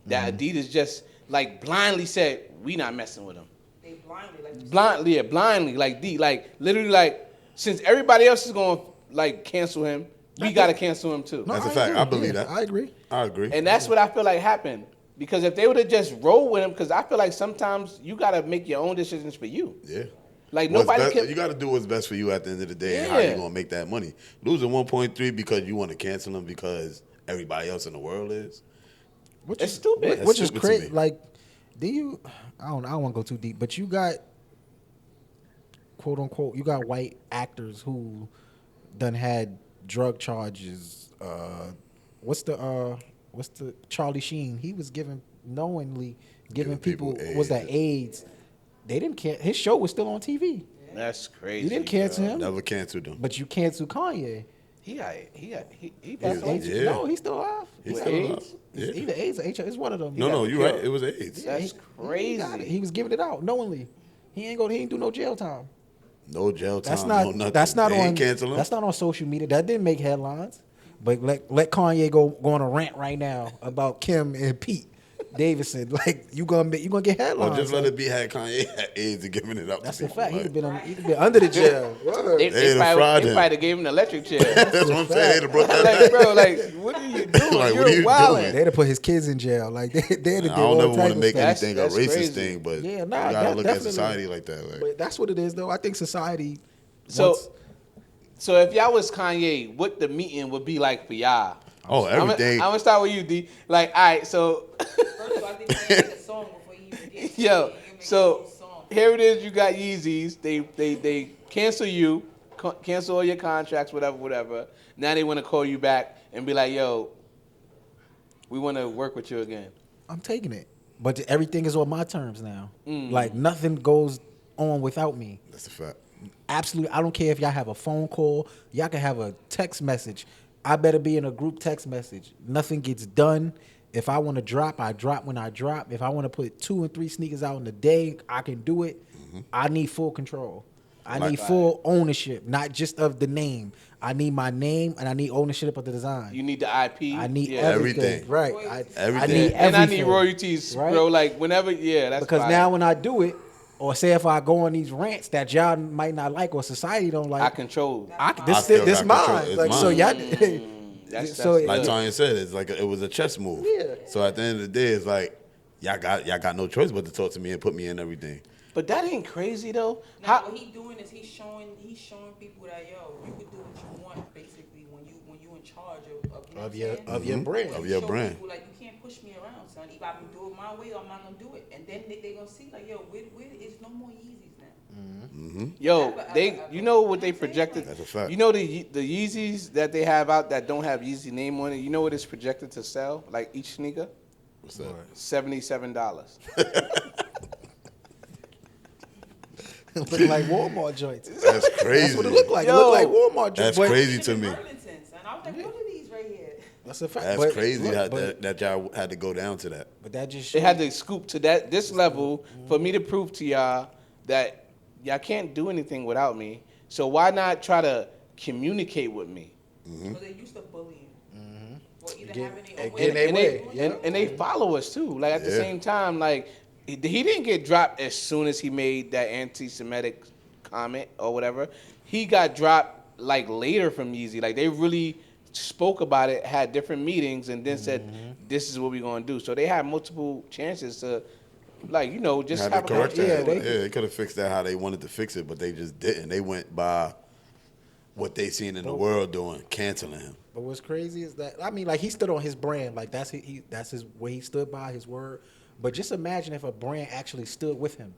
that Adidas just like blindly said we not messing with him. They blindly like you said. Blindly, like literally, like since everybody else is going to like cancel him, we got to cancel him too. That's a I fact. agree. I believe Yeah, that. I agree. I agree. And that's what I feel like happened. Because if they would have just rolled with him, because I feel like sometimes you got to make your own decisions for you. Yeah. Like What's nobody best- can. You got to do what's best for you at the end of the day and how Yeah. you going to make that money. Losing 1.3 because you want to cancel them because everybody else in the world is. Which It's is stupid. That's Which is stupid to crazy. me. Like, I don't want to go too deep, but you got quote unquote, you got white actors who done had drug charges. What's the Charlie Sheen? He was knowingly giving people was that AIDS. They didn't care. His show was still on TV. That's crazy. You didn't cancel him, Never canceled them. but you canceled Kanye. He That's was- AIDS. yeah. No, he's still alive. He's He still got alive. AIDS. Yeah. It's either AIDS or HIV. It's one of them. No, got you're right. killed. It was AIDS. Yeah, That's he crazy. got it. He was giving it out knowingly. He ain't do no jail time. No jail time. That's not. no nothing. That's not They on. ain't cancel him. That's not on social media. That didn't make headlines. But let Kanye go on a rant right now about Kim and Pete. Davidson. Like you gonna get Or headlines. just let like, it be had Kanye had AIDS and giving it up. That's to a people. fact. He'd Like, have been under the jail. Word. They They'd have probably, fried they him. probably gave him an electric chair. That's what I'm saying. They'd have brought that Like, back. bro, like, what are you doing? Like, You're what are you wilding. doing? They'd have put his kids in jail. Like they'd have did I don't all never type want to of make stuff. anything a That's racist crazy. thing, but Yeah, you nah, gotta look at definitely. society like that. Like, But that's what it is, though. I think society. So, wants- so if y'all was Kanye, what the meeting would be like for y'all? oh, everything. I'm gonna start with you, D. Like, all right, so First of all, I think I need a song before you even get to yo, it. You make so a song. here it is. You got Yeezys. They cancel you, cancel all your contracts, whatever. Now they want to call you back and be like, yo, we want to work with you again. I'm taking it. But everything is on my terms now. Mm. Like nothing goes on without me. That's a fact. Absolutely. I don't care if y'all have a phone call. Y'all can have a text message. I better be in a group text message. Nothing gets done. If I want to drop, I drop when I drop. If I want to put 2 and 3 sneakers out in a day, I can do it. I need full control. I need full ownership, not just of the name. I need my name and I need ownership of the design. You need the IP. I need yeah. everything. Everything. Right. I Everything. need And I need everything. royalties, Right? bro. Like whenever, that's Because fire. now when I do it, or say if I go on these rants that y'all might not like or society don't like, I control. this still this got control. mine. It's Like so mine. y'all. That's So Like good. Tanya said, it's like it was a chess move. Yeah. So at the end of the day, it's like y'all got no choice but to talk to me and put me in everything. But that ain't crazy though. Now what he doing is he's showing people that you can do what you want basically when you in charge of you know what I'm saying? of your brand. Of your Show brand. people, like you can't push me around, son. Either I can do it my way or I'm not gonna do it. And then they gonna see like where is no more Yeezys now. Yo, I- you know what they you know what I'm saying? projected? That's a fact. You know the Yeezys that they have out that don't have Yeezy name on it. You know what it's projected to sell? Like each sneaker, What's that? $77. Look like Walmart joints. That's crazy. That's what it looked like. Yo, it looked like Walmart joints. That's but crazy to me. Burlingtons, and I was like, what are these right here? That's a fact. That's But crazy look, how but, that y'all had to go down to that. but that just They shows, had to scoop to this level for me to prove to y'all that y'all can't do anything without me. So why not try to communicate with me? So they used to bullying. Or either Get- having their and own get way. their way. And they follow us too. Like at the Yeah. same time, like he didn't get dropped as soon as he made that anti-Semitic comment or whatever. He got dropped like later from Yeezy. Like they really spoke about it, had different meetings, and then said, "This is what we're gonna do." So they had multiple chances to, like just Had have to a correct conversation. that. Yeah, They could have fixed that how they wanted to fix it, but they just didn't. They went by what they seen in the world doing, canceling him. But what's crazy is that like he stood on his brand, like that's his way he stood by his word. But just imagine if a brand actually stood with him,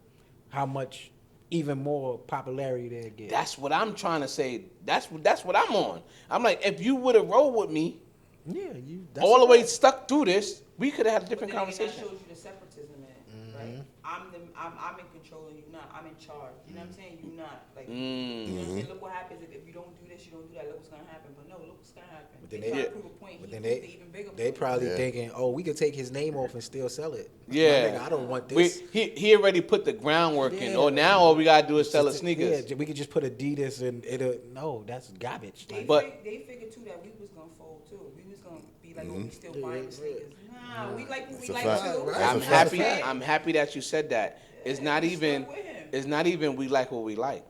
how much even more popularity they'd get. That's what I'm trying to say. That's what I'm on. I'm like, if you would have rolled with me yeah, that's all the way right. stuck through this, we could have had a different But then again, conversation. that shows you the separatism in it, right? I'm in control and you're not. I'm in charge. You know what I'm saying? You're not. Like, you know what I'm saying? Look what happens if you don't do this, you don't do that. Look what's gonna happen. But no, look what's gonna happen. But then They try they- to prove a point. But He then proved the even bigger they point. probably Yeah. thinking, oh, we could take his name off and still sell it. My Yeah. nigga, I don't want We, this. he already put the groundwork in. Yeah. Oh, now all we gotta do is sell the Just- sneakers. Yeah, we could just put Adidas and it'll. No, that's garbage. Like, They figured too that we was gonna fold too. We was gonna be like, oh, we still Yeah, buying yeah, the sneakers. Nah, we like what we That's a like fact. too. Right. That's I'm a fact. happy. I'm happy that you said that. It's not we even. stuck with him. It's not even we like what we like.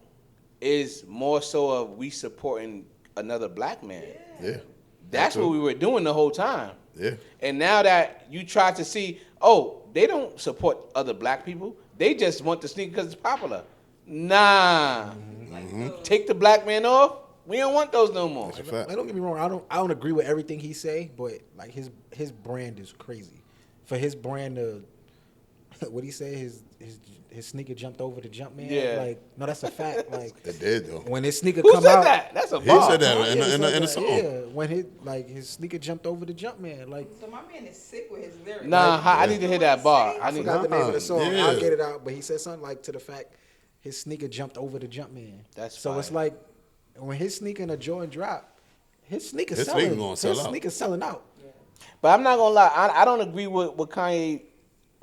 It's more so of we supporting another black man. Yeah. That's That what too. we were doing the whole time. Yeah. And now that you try to see, oh, they don't support other black people. They just want the sneaker because it's popular. Nah. Take the black man off. We don't want those no more. That's a fact. Like, don't get me wrong. I don't agree with everything he say, but like his brand is crazy. For his brand to, what he say, his sneaker jumped over the jump man. Yeah. Like no, that's a fact. Like It did though. when his sneaker Who come said out, that? That's a He bar. said that Yeah, in he a said song. that. Yeah, when his sneaker jumped over the jump man. Like So my man is sick with his lyrics. Nah, I need to hear that bar. I forgot the name of the song. yeah. I'll get it out, but he said something like to the fact his sneaker jumped over the jump man. That's so it's fire. like when his sneaker and a Jordan drop, his sneaker His selling. sneaker gonna sell his out. sneaker selling out. But I'm not gonna lie, I don't agree with Kanye,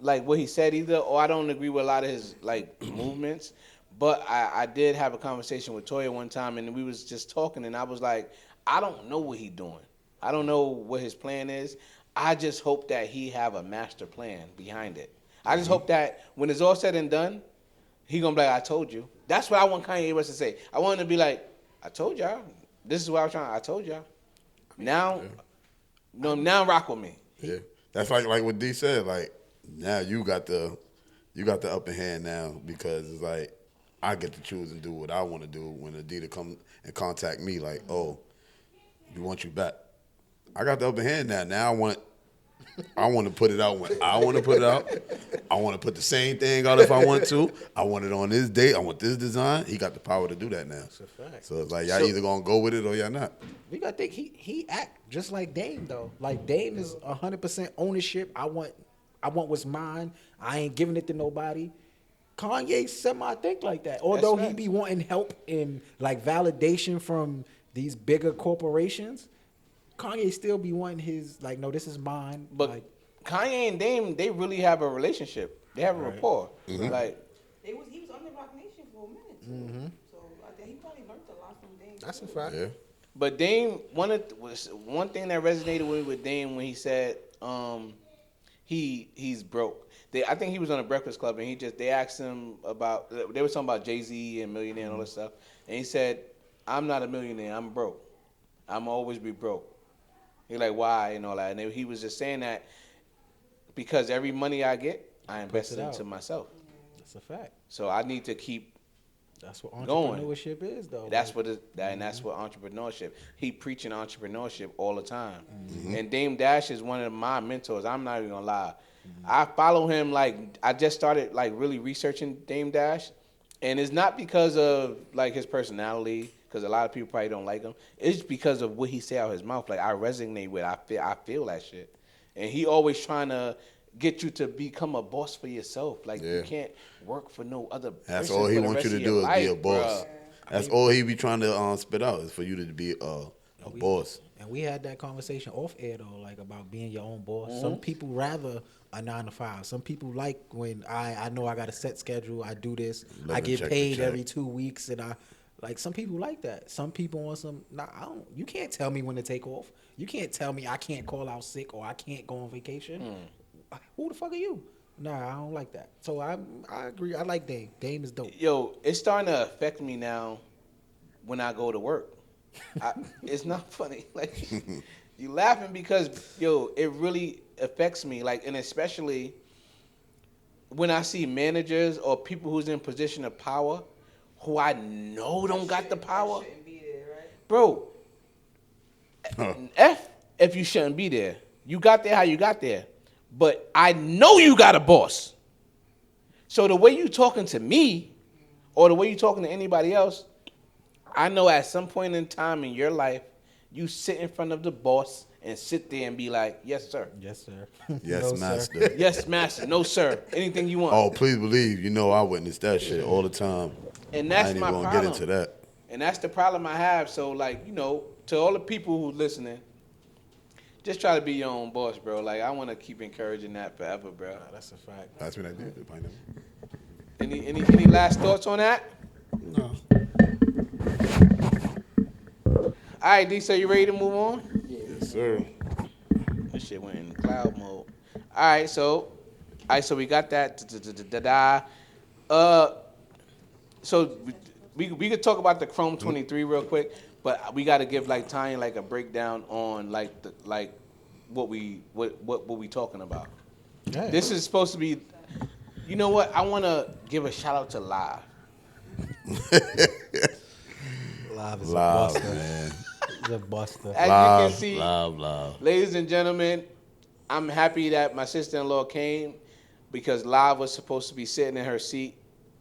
like what he said either, or I don't agree with a lot of his like movements. But I did have a conversation with Toya one time, and we was just talking, and I was like, I don't know what he's doing. I don't know what his plan is. I just hope that he have a master plan behind it. I just hope that when it's all said and done, he gonna be like, I told you. That's what I want Kanye West to say. I want him to be like, I told y'all. This is what I was trying. I told y'all. Now, now rock with me. Yeah, that's like what D said. Like now you got the upper hand now because it's like I get to choose and do what I want to do when Adidas come and contact me. Like, oh, we want you back. I got the upper hand now. Now I want to put it out when I want to put it out. I want to put the same thing out if I want to. I want it on this date. I want this design. He got the power to do that now. That's a fact. So it's like y'all either gonna go with it or y'all not. We gotta think he act just like Dame though. Like Dame is 100% ownership. I want what's mine. I ain't giving it to nobody. Kanye semi think like that. Although he be wanting help and like validation from these bigger corporations, Kanye still be wanting his like, no, this is mine. But like, Kanye and Dame, they really have a relationship. They have a rapport. Like, He was under Rock Nation for a minute too. So I think he probably learned a lot from Dame. that's a fact. Yeah. but Dame, one thing that resonated with Dame when he said he's broke. I think he was on a Breakfast Club and they asked him about, they were talking about Jay-Z and millionaire and all this stuff, and he said, I'm not a millionaire, I'm broke. I'm always be broke. He's like, why and all that, and he was just saying that because every money I get, I invest it into myself. That's a fact. So I need to keep. That's what going. entrepreneurship is though. That's what and that's what entrepreneurship. He preaching entrepreneurship all the time. And Dame Dash is one of my mentors. I'm not even gonna lie. I follow him like I just started like really researching Dame Dash, and it's not because of like his personality, because a lot of people probably don't like him. It's because of what he say out his mouth. Like I resonate with. I feel that shit, and he always trying to get you to become a boss for yourself. Like you can't work for no other. That's person all he for the wants you rest to of your do is be a life, boss. bruh. That's all he be trying to spit out is for you to be a boss. And we had that conversation off air though, like about being your own boss. Some people rather a 9 to 5. Some people like when I know I got a set schedule. I do this. Living I get check to paid check. every 2 weeks, and I like some people like that. Some people want some. Nah, I don't. You can't tell me when to take off. You can't tell me I can't call out sick or I can't go on vacation. Who the fuck are you? Nah, I don't like that. So I agree. I like Dame. Dame is dope. Yo, it's starting to affect me now when I go to work. It's not funny. Like you laughing because yo, it really affects me. Like, and especially when I see managers or people who's in position of power who I know don't got the power. Shouldn't be there, right? Bro, if you shouldn't be there. You got there how you got there. But I know you got a boss. So the way you talking to me or the way you talking to anybody else, I know at some point in time in your life, you sit in front of the boss and sit there and be like, yes, sir. Yes, sir. Yes, No, sir. master. Yes, master. No, sir. Anything you want. Oh, please believe. You know I witness that shit all the time. And that's I ain't my even gonna problem. get into that. And that's the problem I have. So, like, you know, to all the people who listening, just try to be your own boss, bro. Like, I want to keep encouraging that forever, bro. Nah, that's a fact. That's what I did. Pineapple. Any last thoughts on that? No. All right, D, so you ready to move on? Yes, sir. This shit went in cloud mode. All right, so we got that. So we could talk about the Chrome 23 real quick, but we got to give like Tanya like a breakdown on like what we talking about. Yeah. This is supposed to be. You know what? I want to give a shout out to Live. Live is Live, a buster. man. It's a buster. As you Live, can see, live. ladies and gentlemen, I'm happy that my sister-in-law came because Live was supposed to be sitting in her seat.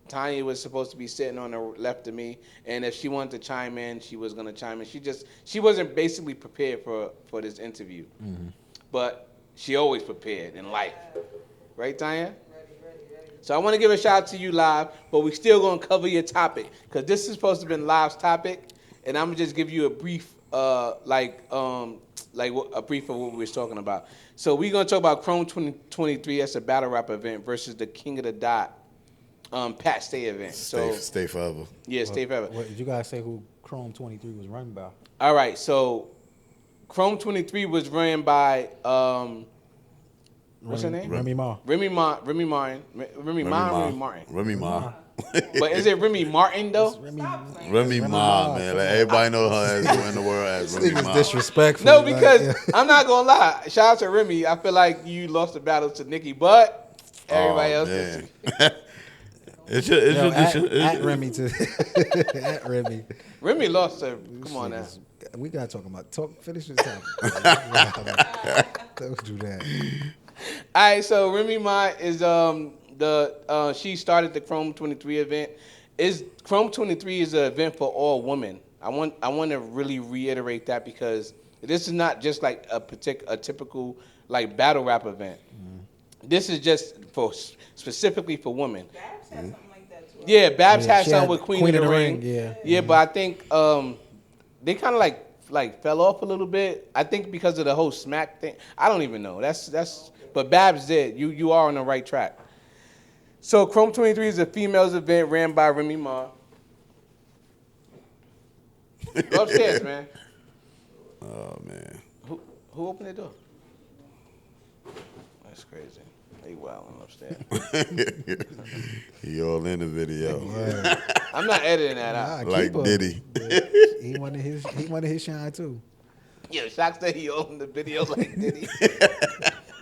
Tanya was supposed to be sitting on the left of me, and if she wanted to chime in, she was gonna chime in. She wasn't basically prepared for this interview, but she always prepared in life, right, Tanya? So I want to give a shout out to you, Live, but we still gonna cover your topic because this is supposed to be Live's topic, and I'm gonna just give you a brief, a brief of what we was talking about. So we're gonna talk about Chrome 2023. That's a battle rap event versus the King of the Dot, Pat Stay event. Stay forever. Yeah, Stay forever. What did you guys say who Chrome 23 was run by? All right, so Chrome 23 was ran by what's her name? Remy Ma. Remy Martin. Remy Ma. But is it Remy Martin though? Remy Ma, man. Like, everybody knows her as in the world as Remy Niggas Ma. disrespectful. No, like, because yeah. I'm not gonna lie. Shout out to Remy. I feel like you lost the battle to Nicki, but everybody else. Man. Yo, at Remy to at Remy. Remy lost to. Come on now. We gotta finish this topic. Don't do that. All right, so Remy Ma is she started the Chrome 23 event. Chrome 23 is an event for all women. I want to really reiterate that because this is not just like a typical like battle rap event. This is just specifically for women. Babs had something like that too. Yeah, Babs Yeah, had she something had with Queen of the Ring. Yeah. Yeah, but I think they kind of like fell off a little bit. I think because of the whole smack thing. I don't even know. That's. But Babs did. You are on the right track. So Chrome 23 is a females event ran by Remy Ma. Go upstairs, man. Oh, man. Who opened the door? That's crazy. They wilding upstairs. He all in the video. Yeah. I'm not editing that out. Nah, Like keep 'em. Diddy. He wanted his shine too. Yeah, Shock said he opened the video like Diddy.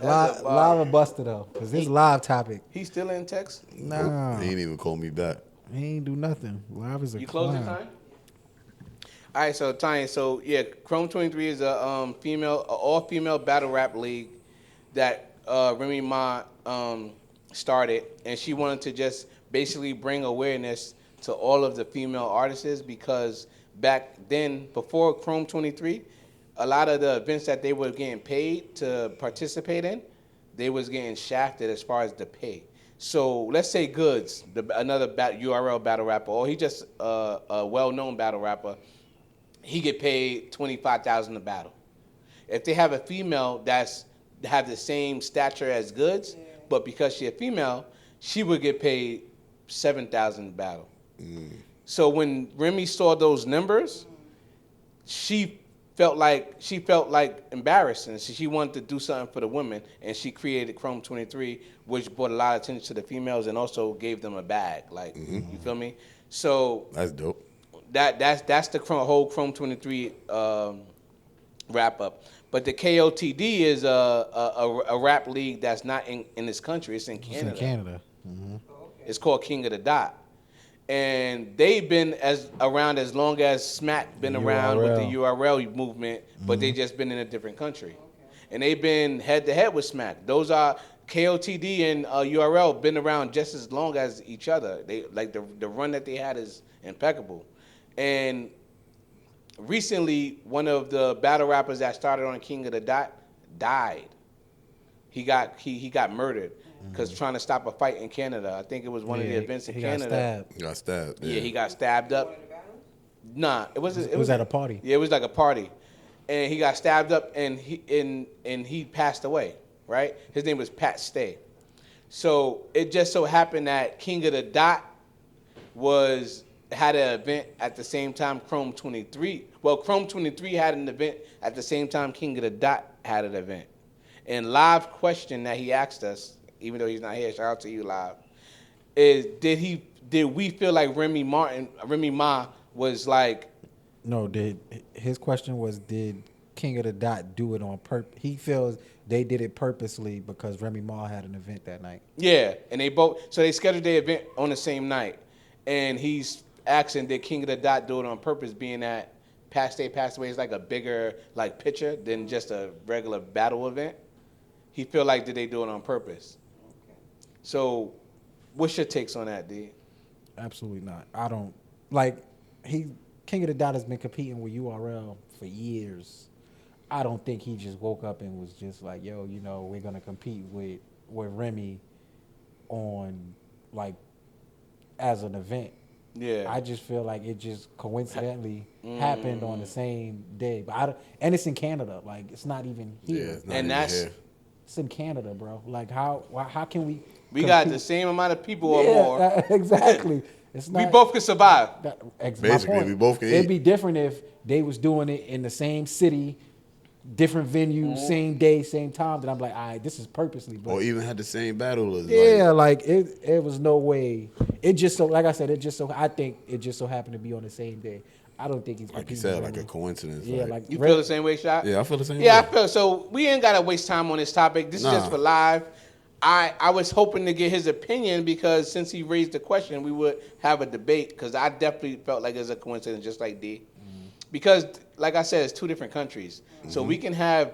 Live or Buster though, cause this live topic. He still in text? Nah, He ain't even call me back. he ain't do nothing. Live is a You close it, clown. Tanya? All right, so Tanya, Chrome 23 is a all-female battle rap league that Remy Ma started, and she wanted to just basically bring awareness to all of the female artists because back then, before Chrome 23, a lot of the events that they were getting paid to participate in, they was getting shafted as far as the pay. So let's say Goods, another URL battle rapper, or he just a well-known battle rapper, he get paid $25,000 a battle. If they have a female that's have the same stature as Goods, but because she a female, she would get paid $7,000 a battle. So when Remy saw those numbers, she felt like embarrassed, and she wanted to do something for the women, and she created Chrome 23, which brought a lot of attention to the females and also gave them a bag. Like, you feel me? So That's dope. that's the whole Chrome 23 wrap up. But the KOTD is a rap league that's not in this country. It's in Canada. It's in Canada. It's called King of the Dot. And they've been around as long as Smack been around with the URL movement, but they just been in a different country. And they've been head to head with Smack. Those are KOTD and URL been around just as long as each other. They like the run that they had is impeccable. And recently, one of the battle rappers that started on King of the Dot died. He got murdered because trying to stop a fight in Canada. I think it was one of the events in Canada. Got stabbed. Yeah, he got stabbed up. Nah, it was at a party. Yeah, it was like a party, and he got stabbed up, and he passed away. Right, his name was Pat Stay. So it just so happened that King of the Dot had an event at the same time Chrome 23. Well, Chrome 23 had an event at the same time King of the Dot had an event. And live question that he asked us, even though he's not here, shout out to you live, is did we feel like Remy Ma was like? No, his question was, did King of the Dot do it on purpose? He feels they did it purposely because Remy Ma had an event that night. Yeah, and they scheduled their event on the same night, and he's asking, did King of the Dot do it on purpose, being that passed away is like a bigger like picture than just a regular battle event. He feel like, did they do it on purpose? So, what's your takes on that, D? Absolutely not. I don't like King of the Dot has been competing with URL for years. I don't think he just woke up and was just like, yo, we're gonna compete with Remy on like as an event. Yeah. I just feel like it just coincidentally happened on the same day. But and it's in Canada. Like, it's not even here. Yeah, it's not And even that's here. It's in Canada, bro. Like, how can we? We got the same amount of people or Yeah, more. exactly. It's not. We both can survive. My Basically, point. we both can It'd eat. be different if they was doing it in the same city different venue, same day, same time, then I'm like, all right, this is purposely. But Or even had the same battle as yeah, like it was no way. It just so, like I said, I think it just so happened to be on the same day. I don't think he's like you competing said, with like a him. coincidence. Yeah, like, like You feel the same way, Shot? yeah, I feel the same. Yeah, I way. feel so. We ain't gotta waste time on this topic. This is just for live. I was hoping to get his opinion because since he raised the question, we would have a debate. Because I definitely felt like it's a coincidence, just like D. Because, like I said, it's two different countries, so we can have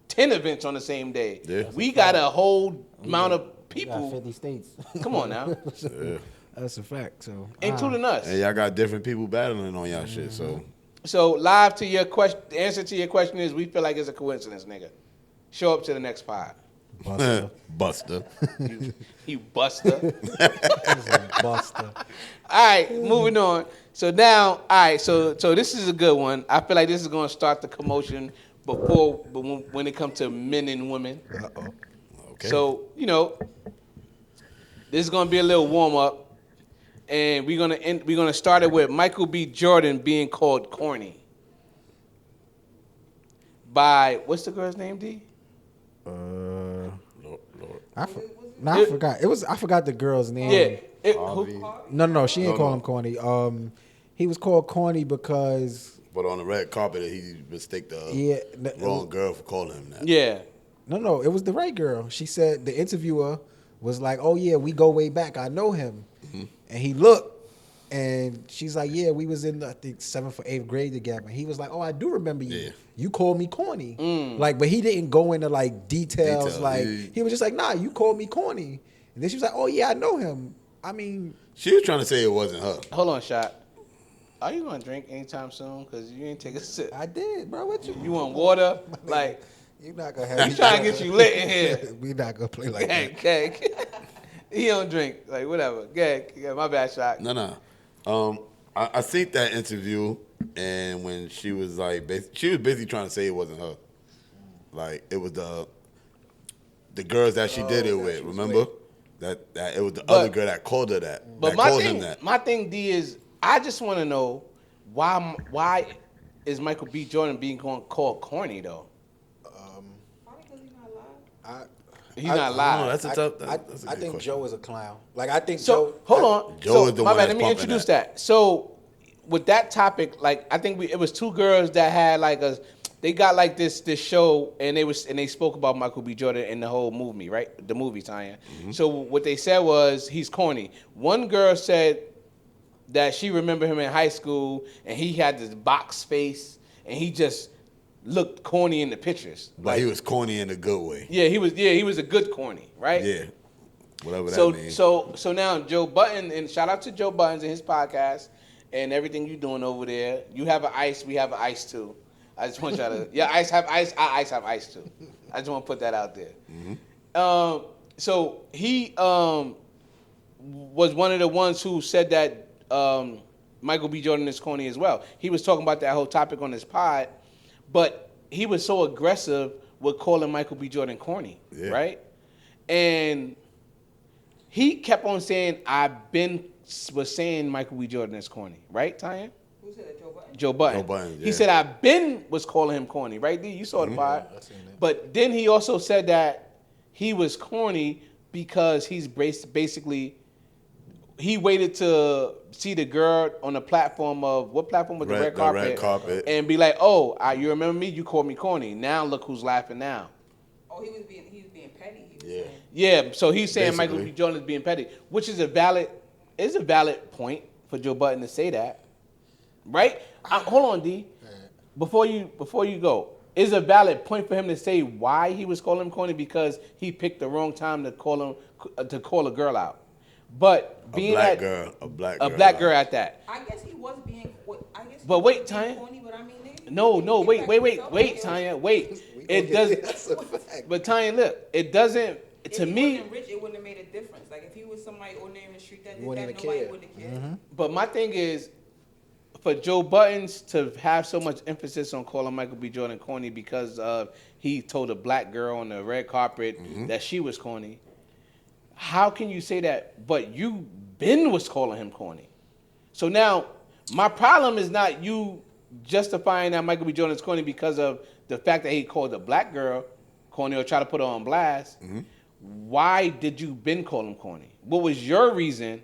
10 events on the same day. Yeah. We got a whole amount of We got people. 50 states. Come on now, Yeah. That's a fact. So including us. And y'all got different people battling on y'all shit. So So live to your question. The answer to your question is we feel like it's a coincidence, nigga. Show up to the next pod. Buster. You buster. Buster. All right, moving on. So now, all right, so this is a good one. I feel like this is going to start the commotion when it comes to men and women. Okay. So, this is going to be a little warm up, and we're gonna start it with Michael B. Jordan being called corny by what's the girl's name, D? Lord. I forgot. I forgot the girl's name. Yeah. Harvey. No, she ain't No, call no. him corny. He was called corny because But on the red carpet, he mistaked the yeah, wrong girl for calling him that. Yeah. No, it was the right girl. She said the interviewer was like, "Oh yeah, we go way back. I know him." And he looked, and she's like, "Yeah, we was in I think 7th or 8th grade together." And he was like, "Oh, I do remember you. Yeah. You called me corny." Like, but he didn't go into like details. Like yeah. he was just like, "Nah, you called me corny." And then she was like, "Oh yeah, I know him. I mean, She was trying to say it wasn't her. Hold on, Shot. Are you gonna drink anytime soon? Cause you ain't take a sip. I did, bro. What you? You want water? Like You not gonna have? we trying to get you lit in here. We not gonna play like that. Okay. He don't drink. Like whatever. Yeah, my bad, Shot. No. I seen that interview, and when she was like, she was basically trying to say it wasn't her. Like it was the girls that she did it with. Remember that it was the other girl that called her that. But that my called thing, him that. my thing, D, is I just want to know why is Michael B. Jordan being called corny though? Probably because he's not alive. He's not live. No, that's a tough. I That's a think good question. Joe is a clown. Like I think So Joe. hold on. Joe So is the my one bad. that's Let me pumping introduce that. that. So with that topic, like I think it was two girls that had like they got like this show and they spoke about Michael B. Jordan in the whole movie, right? The movie tie-in. So what they said was he's corny. One girl said that she remembered him in high school and he had this box face and he just looked corny in the pictures. But he was corny in a good way. Yeah, he was a good corny, right? Yeah. Whatever that So means. so now Joe Button, and shout out to Joe Buttons and his podcast and everything you're doing over there. You have an ice, we have an ice too. I just want y'all to ice have ice, I ice have ice too. I just want to put that out there. So he was one of the ones who said that Michael B. Jordan is corny as well. He was talking about that whole topic on his pod, but he was so aggressive with calling Michael B. Jordan corny, right? And he kept on saying, was saying Michael B. Jordan is corny, right, Tanya? Who said that? Joe Button? Joe Button. Joe Button, He yeah. said, was calling him corny, right, D? You saw the pod. I seen that. But then he also said that he was corny because he's basically, he waited to see the girl on the platform of, what platform was the red carpet? The red carpet. And be like, oh, you remember me? You called me corny. Now look who's laughing now. Oh, he was being petty. He was Yeah. saying. Yeah, so he's saying Basically. Michael B. Jordan is being petty, which is a valid point for Joe Button to say that, right? Hold on, D. Before you go, is a valid point for him to say why he was calling him corny because he picked the wrong time to call a girl out, but being a black girl at that. I guess he was being. But wait, Tanya. Corny, but I mean, nigga, No, you wait, back wait, yourself, wait, nigga. Tanya, wait. It doesn't. That's a fact. But Tanya, look, it doesn't. If To he me, wasn't rich, it wouldn't have made a difference. Like if he was somebody ordinary in the street that You did wouldn't that, even nobody care. would have cared. but my thing is, for Joe Buttons to have so much emphasis on calling Michael B. Jordan corny because he told a black girl on the red carpet that she was corny. How can you say that? But Ben was calling him corny. So now my problem is not you justifying that Michael B. Jordan is corny because of the fact that he called the black girl corny or try to put her on blast, why did you been call him corny? What was your reason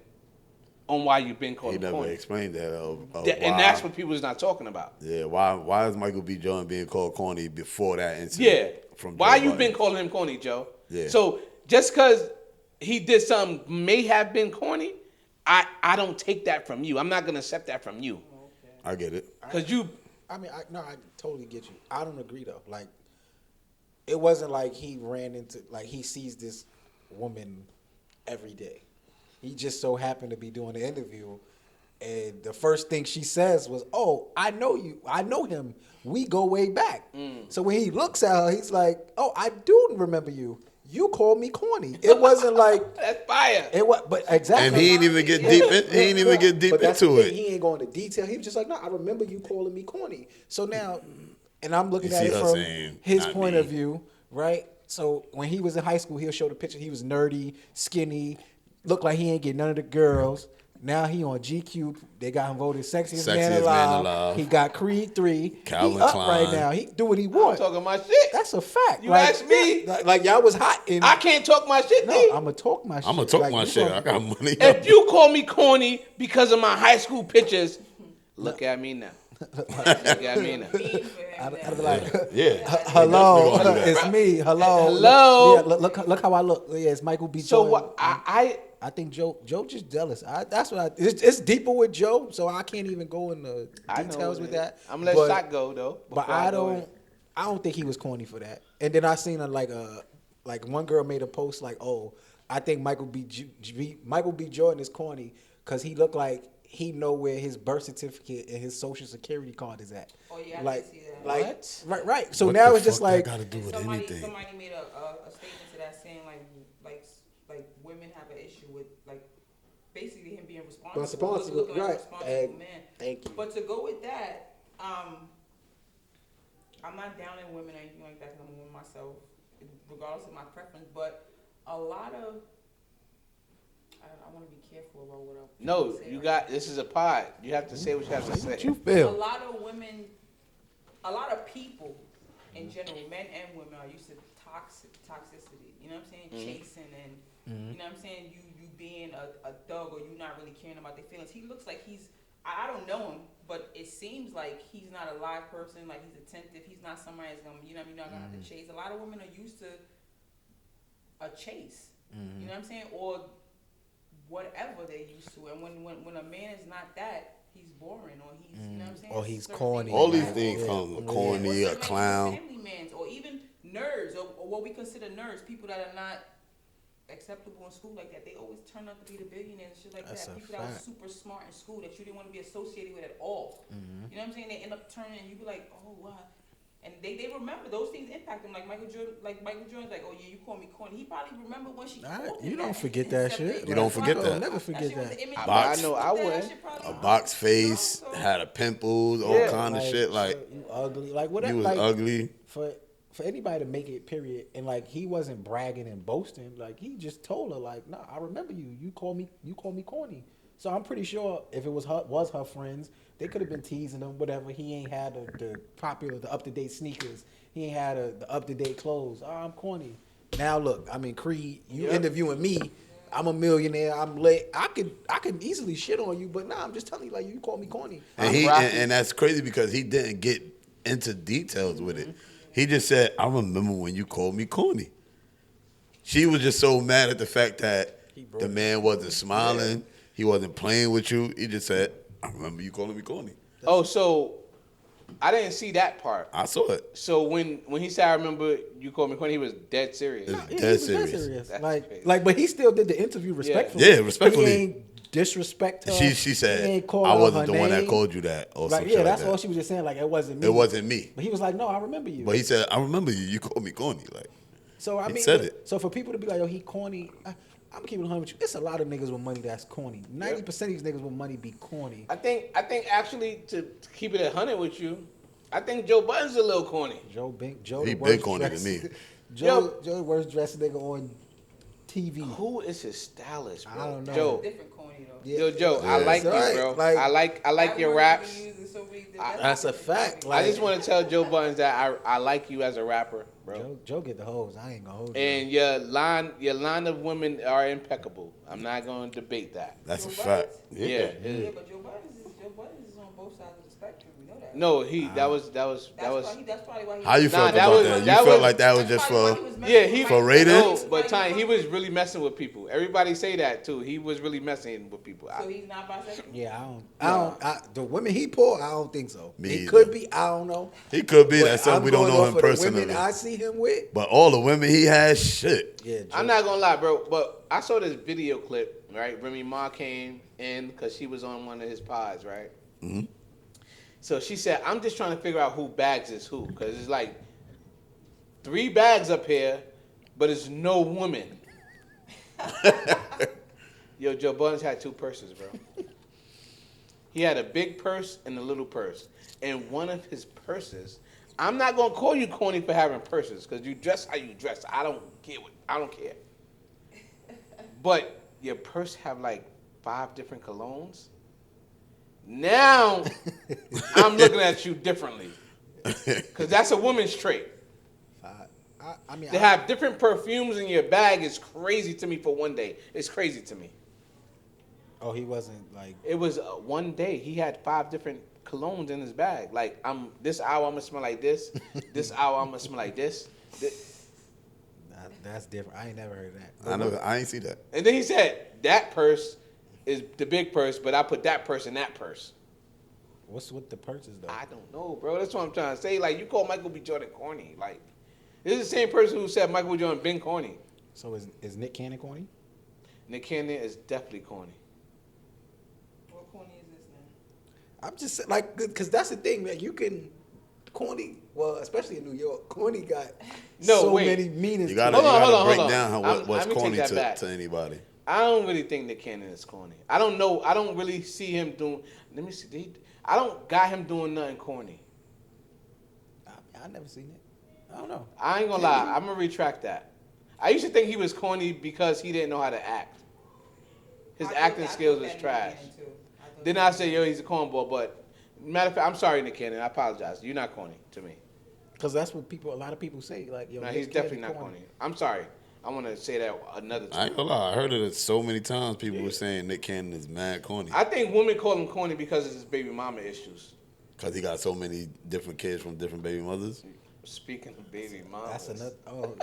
on why you been called He him never corny? explained that. And Why- that's what people is not talking about. Yeah, why is Michael B. Jordan being called corny before that incident? Yeah. From Why Joe you Budden? been calling him corny, Joe? Yeah. So just because he did something may have been corny, I don't take that from you. I'm not gonna accept that from you. I get it. Cause you I mean, I totally get you. I don't agree though. Like, it wasn't like he ran into like he sees this woman every day. He just so happened to be doing the interview, and the first thing she says was, "Oh, I know you. I know him. We go way back." So when he looks at her, he's like, "Oh, I do remember you. You called me corny." It wasn't like that's fire. it was, but exactly. And he ain't even get deep in. He ain't even get deep But that's the into thing, it. He ain't going into detail. He was just like, "No, I remember you calling me corny." So now, and I'm looking You at see it her from saying, his "Not point me." of view, right? So when he was in high school, he'll show the picture. He was nerdy, skinny, looked like he ain't get none of the girls. Now he on GQ. They got him voted sexiest man alive. He got Creed 3. Calvin he up Klein. right now. He do what he I'm want. talking my shit. That's a fact. You asked me. like y'all was hot. In, I can't talk my shit, No, D. I'm gonna talk my shit. I'm gonna talk Like, my you shit. gonna- I got money. If you call me corny because of my high school pictures, look at me now. Look at me now. Mean for him I'd now. be like, Yeah. hello, Definitely gonna do that. it's me. Hello, Hello. Yeah, look how I look. Yeah, it's Michael B. So Jordan. what? I think Joe just jealous. That's what it's deeper with Joe, so I can't even go into I know details it with is. that. I'm gonna let But- Shot go though. But before I go in. don't think he was corny for that. And then I seen like one girl made a post like, "Oh, I think Michael B. Jordan is corny because he looked like he know where his birth certificate and his social security card is at." Oh, yeah, I like, did see that. like right. So What now the it's just fuck that like gotta do with anything. Somebody made a statement to that saying like women have an issue with like basically him being responsible, looking like a right. responsible man. Thank you. But to go with that, I'm not down in women or anything like that because I'm a woman myself, regardless of my preference. But a lot of I want to be careful about what I No, say you right got. This is a pod. You have to say what you have to say. What you now. A feel? lot of women, a lot of people in general, men and women, are used to toxicity. You know what I'm saying? Chasing and you know what I'm saying. You being a thug or you not really caring about their feelings. He looks like he's. I don't know him, but it seems like he's not a live person. Like he's attentive. He's not somebody that's gonna. You know what I mean? Not gonna have to chase. A lot of women are used to a chase. You know what I'm saying? Or whatever they're used to. And when a man is not that, he's boring or he's you know what I'm saying? Or he's Certain corny. All these like- things Yeah. come Yeah. corny, or a some clown. family mans, or even nerds, or what we consider nerds, people that are not acceptable in school like that. They always turn out to be the billionaires and shit like That's that. a People that were fact. super smart in school that you didn't want to be associated with at all. You know what I'm saying? They end up turning, and you be like, oh wow. And they remember those things impact them. Like Michael Jordan's like, oh yeah, you call me corny. He probably remember when she called him You don't that. forget that Except shit. You don't forget You'll that. Never forget shit was that. the image But Box- I know I that would. shit probably- A box face, You know, so- had a pimples, all Yeah. kind of shit. Like you ugly. Like whatever. you was like, ugly. For anybody to make it, period, and like he wasn't bragging and boasting. Like he just told her, like, "Nah, I remember you. You call me corny." So I'm pretty sure if it was her friends, they could have been teasing him, whatever. He ain't had the up to date sneakers. He ain't had the up to date clothes. Oh, I'm corny. Now look, I mean, Creed, you interviewing me. I'm a millionaire. I'm late. I could easily shit on you, but nah, I'm just telling you, like, you call me corny. And and that's crazy because he didn't get into details with it. He just said, "I remember when you called me corny." She was just so mad at the fact that the man wasn't smiling. He wasn't playing with you. He just said, "I remember you calling me corny." Oh, so I didn't see that part. I saw it. So when he said, "I remember you called me corny," he was dead serious. It's Yeah, he dead was serious. That's Like, crazy. but he still did the interview respectfully. Yeah, respectfully. He ain't disrespect her. She He said, ain't call "I her wasn't her the one that name. called you that." Or some Like, shit yeah, that's like that. all she was just saying. Like, it wasn't me. It wasn't me. But he was like, "No, I remember you." But he said, "I remember you. You called me corny." Like, So I he mean, said look, it. so for people to be like, "Yo, he corny," I'm keeping it 100 with you. It's a lot of niggas with money that's corny. 90% of these niggas with money be corny. I think actually to keep it 100 with you, I think Joe Budden's a little corny. Joe He the been worst corny to dressed- me. Joe the worst dressed nigga on TV. Who is his stylist, bro? I don't know. Joe. different corny. corny though. Yeah. Yo, Joe, I Yeah. like you, Right, bro. like- I like That your word raps. you use is so big That's a fact, funny. I just want to tell Joe Buttons that I like you as a rapper, bro. Joe get the hoes. I ain't gonna hold you. And your line of women are impeccable. I'm not going to debate that. That's a Joe fact. Bucketz? Yeah. Yeah. Yeah, but Joe Buttons is on both sides of the spectrum. We know that. No, that was That's probably why he. How you Nah, felt that about was- that? You that felt was- like that was That's just probably why for. he was messing Yeah, with he Mike For Tyson. ratings? No, That's why but Tiny, he fucking- was really messing with people. Everybody say that too. He was really messing with people. So he's not bisexual. Yeah, the women he pull, I don't think so. Me He either. could be, I don't know. He could be. But That's something I'm we don't going know off him of the personally. women I see him with. But all the women he has, shit. Yeah, Joe. I'm not gonna lie, bro, but I saw this video clip, right? Remy Ma came in because she was on one of his pods, right? Mm-hmm. So she said, "I'm just trying to figure out who bags is who, because it's like 3 bags up here, but it's no woman." Yo, Joe Buttons had 2 purses, bro. He had a big purse and a little purse, and one of his purses. I'm not gonna call you corny for having purses, because you dress how you dress. I don't care. But your purse have like 5 different colognes. Now I'm looking at you differently, because that's a woman's trait. I mean, To have different perfumes in your bag is crazy to me for one day. It's crazy to me. oh, he wasn't like. It was one day he had 5 different colognes in his bag. Like this hour I'm gonna smell like this. This hour I'm gonna smell like this. That's different. I ain't never heard that. I ain't see that. And then he said that purse is the big purse, but I put that purse in that purse. What's with the purses though? I don't know, bro. That's what I'm trying to say. Like, you call Michael B. Jordan corny. Like, this is the same person who said Michael B. Jordan been corny. So is Nick Cannon corny? Nick Cannon is definitely corny. What corny is this now? I'm just like, because that's the thing, man. You can corny. Well, especially in New York, corny got so many meanings. You to gotta, it. Hold on, hold on, break hold on. down Let what's me take corny that back. to anybody. I don't really think Nick Cannon is corny. I don't know. I don't really see him doing. Let me see. I don't got him doing nothing corny. I never seen it. I don't know. I ain't gonna lie. I'm gonna retract that. I used to think he was corny because he didn't know how to act. His acting skills was trash. Then I say, yo, he's a cornball. But matter of fact, I'm sorry, Nick Cannon. I apologize. You're not corny to me. Because that's what a lot of people say. Like, yo, No, Nick he's Cannon definitely not corny. I'm sorry. I want to say that another I time. ain't gonna lie. I heard it so many times. People were saying Nick Cannon is mad corny I think women call him corny because of his baby mama issues. because he got so many different kids from different baby mothers. Speaking of baby mama, That's another. Oh,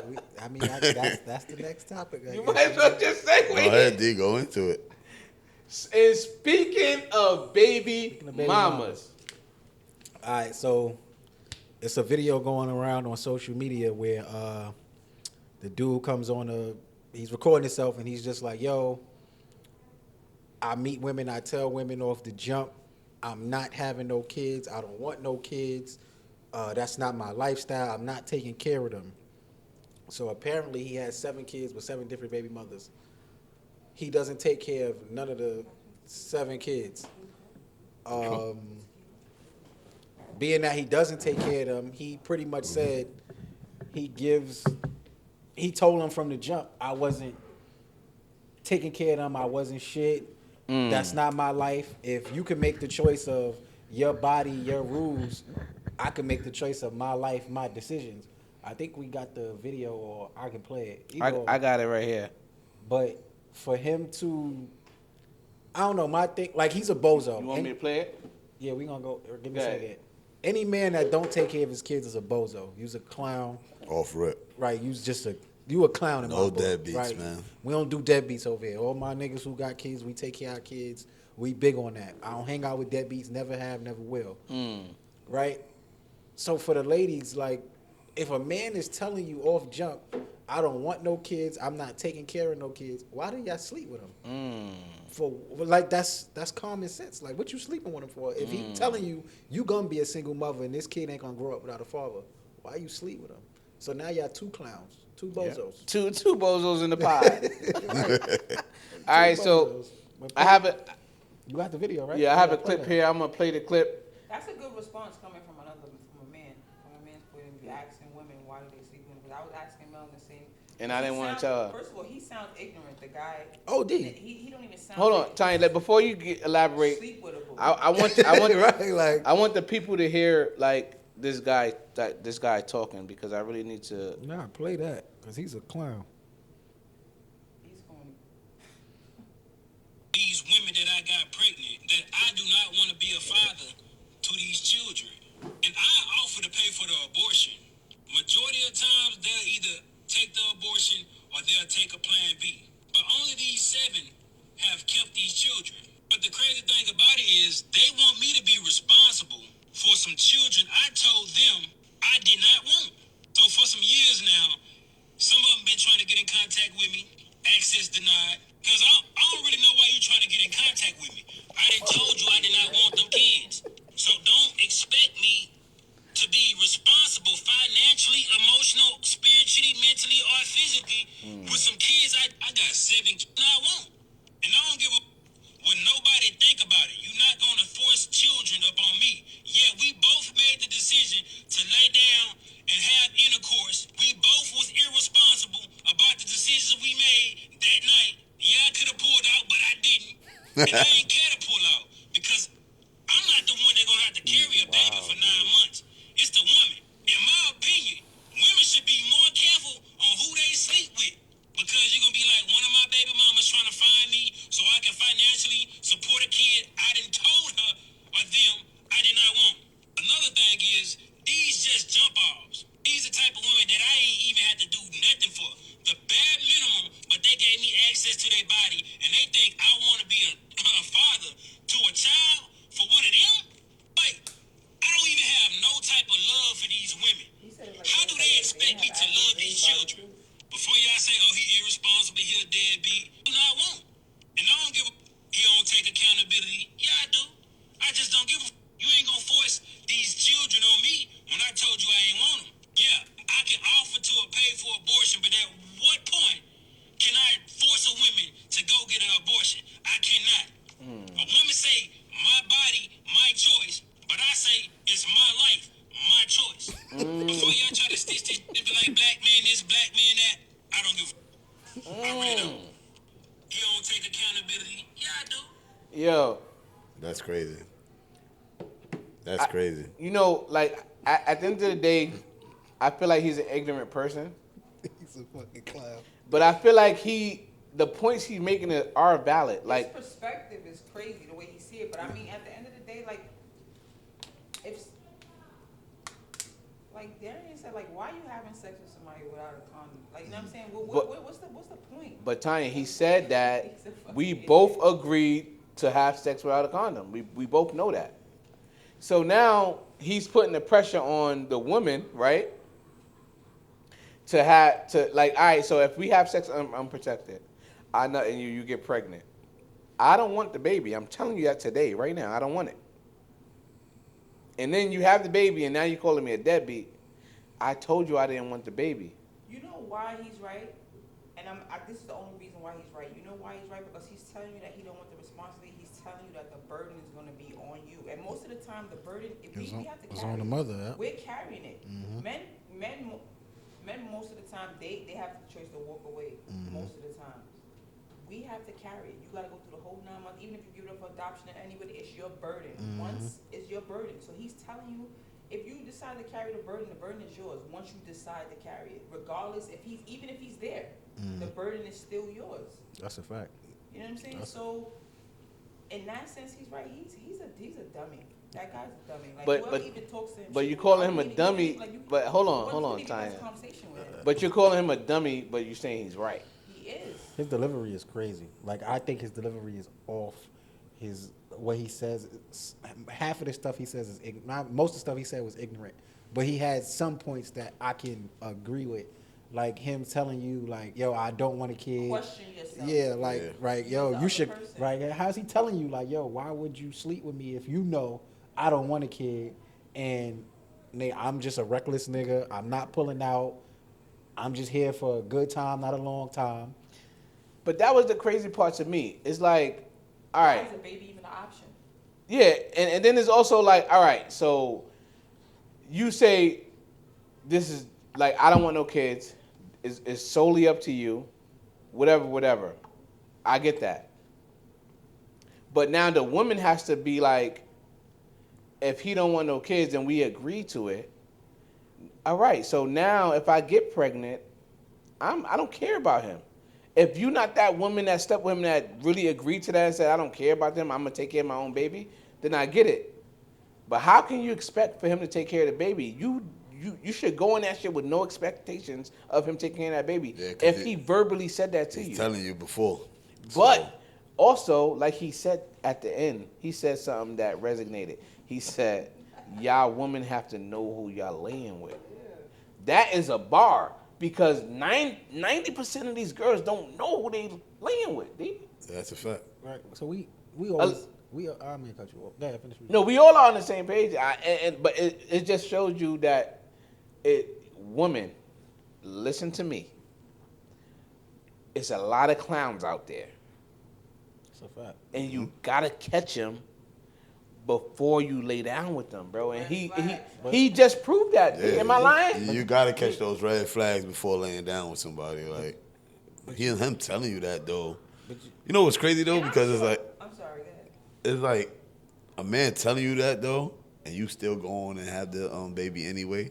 that's the next topic. I You guess. might as well just segue. Go ahead, D. Go into it. And speaking of baby baby mamas, All right, so it's a video going around on social media where the dude comes on he's recording himself and he's just like, yo, I meet women, I tell women off the jump, I'm not having no kids, I don't want no kids, that's not my lifestyle, I'm not taking care of them. So apparently he has 7 kids with 7 different baby mothers. He doesn't take care of none of the 7 kids. Being that he doesn't take care of them, he pretty much said he told them from the jump, I wasn't taking care of them, I wasn't shit. That's not my life. If you can make the choice of your body, your rules, I can make the choice of my life, my decisions. I think we got the video, or I can play it. I got it right here. But for him to, I don't know, my thing, like, he's a bozo. You want me to play it? Yeah, we gonna go. Give me Go a ahead. second. Any man that don't take care of his kids is a bozo. You's a clown, Off rip. right? You a clown in my No book, deadbeats, right? man. We don't do deadbeats over here. All my niggas who got kids, we take care of our kids. We big on that. I don't hang out with deadbeats. Never have, never will. Right? So for the ladies, like, if a man is telling you off jump, I don't want no kids, I'm not taking care of no kids, why do y'all sleep with him? For like, that's common sense. Like, what you sleeping with him for? If he telling you gonna be a single mother and this kid ain't gonna grow up without a father, why you sleep with him? So now y'all 2 clowns, 2 bozos. Two bozos in the pod. All right, so Bozos. But I have it. You got the video, right? Yeah, I have a Play clip that. here. I'm gonna play the clip. That's a good response coming from a man. From a man's point of view, asking women why do they sleep with him. Because I was asking Mel the same. and I didn't want to tell her. First of all, he sounds ignorant. The guy. OD. He don't even sound. Hold on, like Tanya. Like, before you elaborate, sleep with a boo. I want Right, like- I want the people to hear like this guy talking, because I really need to. Nah, play that, because he's a clown. He's going. These women that I got pregnant, that I do not want to be a father to these children. And I offer to pay for the abortion. Majority of times, they'll either take the abortion or they'll take a plan B. But only these 7 have kept these children. But the crazy thing about it is they want me to be responsible for some children I told them I did not want. So for some years now, some of them been trying to get in contact with me, access denied. Because I don't really know why you trying to get in contact with me. I done told you I did not want them kids. So don't expect me to be responsible financially, emotional, spiritually, mentally, or physically with some kids I got 7 kids I want. And I don't give a what nobody think about it. You're not going to force children up on me. Yeah, we both made the decision to lay down and have intercourse. We both was irresponsible about the decisions we made that night. Yeah, I could have pulled out, but I didn't. And I ain't care to pull out because I'm not the one that's going to have to carry a baby for 9 months. It's the woman. In my opinion, women should be more careful on who they sleep with, because you're going to be like, one of my baby mamas trying to find me so I can financially support a kid I done told her or them I did not want. Another thing is, these just jump offs. These are the type of women that I ain't even had to do nothing for. The bare minimum, but they gave me access to their body, and they think I want to be a father to a child for one of them? Like, I don't even have no type of love for these women. How do they expect me to love these children? Before y'all say, oh, he irresponsible, he a deadbeat. Do not want. And I don't give a he don't take accountability. Yeah, I do. I just don't give a you ain't gonna force these children on me when I told you I ain't want them. Yeah, I can offer to pay for abortion, but at what point can I force a woman to go get an abortion? I cannot. A woman say, my body, my choice, but I say, it's my life, my choice. Before y'all try to stitch this, be like, black man this, black man that, I don't give a I really don't. You don't take accountability. Yeah, I do. Yo, That's crazy. That's crazy. you know, like at the end of the day, I feel like he's an ignorant person, He's a fucking clown. but I feel like the points he's making are valid. Like, his perspective is crazy the way he see it, but I mean, at the end of the day, like, if like Darian said, like, why are you having sex with somebody without a condom? Like, you know what I'm saying? What's the point? but Tanya, he said that we both agreed to have sex without a condom. We both know that. So now he's putting the pressure on the woman, right? To like, all right, so if we have sex unprotected, I know, and you get pregnant. I don't want the baby. I'm telling you that today, right now. I don't want it. And then you have the baby, and now you're calling me a deadbeat. I told you I didn't want the baby. You know why he's right? And this is the only reason why he's right. You know why he's right? Because he's telling you that he don't want the responsibility. He's telling you that the burden is going to be on you. And most of the time, the burden, if we have to It's carry on the it. mother. Yeah. We're carrying it. Men most of the time, they have the choice to walk away. Most of the time. We have to carry it. You got to go through the whole 9 months. Even if you give it up for adoption or anybody, it's your burden. Once it's your burden. So he's telling you, if you decide to carry the burden is yours. Once you decide to carry it, regardless even if he's there, the burden is still yours. That's a fact. You know what I'm saying? So, in that sense, he's right. He's a dummy. That guy's a dummy. Like, whoever even talks to him. But you calling him a dummy. But hold on, Tanya. But you're calling him a dummy, but you're saying he's right. He is. His delivery is crazy. Like, I think his delivery is off. What he says, half of the stuff he says is ignorant. Most of the stuff he said was ignorant. But he had some points that I can agree with. Like him telling you, like, yo, I don't want a kid. Question yourself. Yeah, like, Yeah. right, You're yo, the you should, other person. right, how's he telling you, like, yo, why would you sleep with me if you know I don't want a kid and I'm just a reckless nigga, I'm not pulling out, I'm just here for a good time, not a long time. But that was the crazy part to me. It's like, all Why right. is a baby even an option? Yeah, and then it's also like, all right, so you say this is like, I don't want no kids. is solely up to you, whatever. I get that. But now the woman has to be like, if he don't want no kids and we agree to it, all right. So now if I get pregnant, I don't care about him. If you're not that woman that stepped with him that really agreed to that and said, I don't care about them, I'm gonna take care of my own baby, then I get it. But how can you expect for him to take care of the baby? You should go in that shit with no expectations of him taking care of that baby. Yeah, 'cause if he verbally said that to you. He's telling you before. But also, like he said at the end, he said something that resonated. He said, y'all women have to know who y'all laying with. That is a bar because 90% of these girls don't know who they laying with. That's a fact. Right. So we always I may cut you off. Go ahead, finish. No, we all are on the same page. But it just shows you that women, listen to me. It's a lot of clowns out there. It's a fact. And you gotta catch them before you lay down with them, bro. And he just proved that. Yeah, Am I lying? You gotta catch those red flags before laying down with somebody. Like him telling you that though. You know what's crazy though? Because it's like I'm sorry, go ahead. it's like a man telling you that though, and you still go on and have the baby anyway.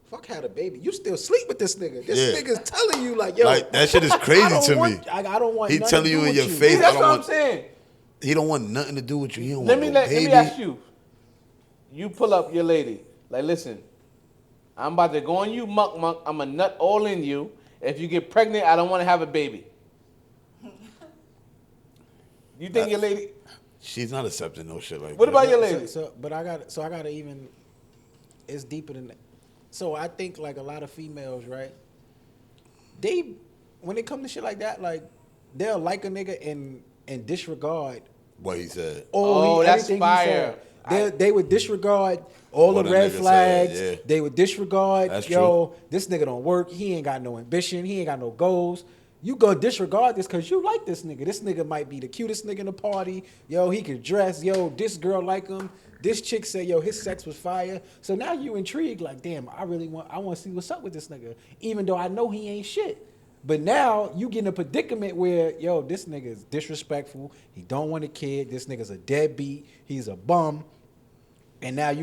Fuck had a baby. You still sleep with this nigga. This Yeah. nigga's telling you like, yo. Like that shit is crazy to me. I don't want. He nothing telling to you do in with your you. face. That's I don't what I'm want. saying. He don't want nothing to do with you. He don't Let want me no baby. ask you. You pull up your lady. Like, listen, I'm about to go on you, monk. I'm a nut all in you. If you get pregnant, I don't want to have a baby. You think your lady? She's not accepting no shit like What that. about your lady? I gotta even. It's deeper than that. So I think like a lot of females, right? They, when it comes to shit like that, like they'll like a nigga and disregard. What he said. That's everything he fire. said. They would disregard all What the the red nigga flags. said, yeah. They would disregard, That's this nigga don't work. He ain't got no ambition. He ain't got no goals. You gonna disregard this because you like this nigga. This nigga might be the cutest nigga in the party. Yo, he could dress. Yo, this girl like him. This chick said, yo, his sex was fire. So now you intrigued, like, damn, I want to see what's up with this nigga, even though I know he ain't shit. But now you get in a predicament where, yo, this nigga is disrespectful. He don't want a kid. This nigga's a deadbeat. He's a bum. And now you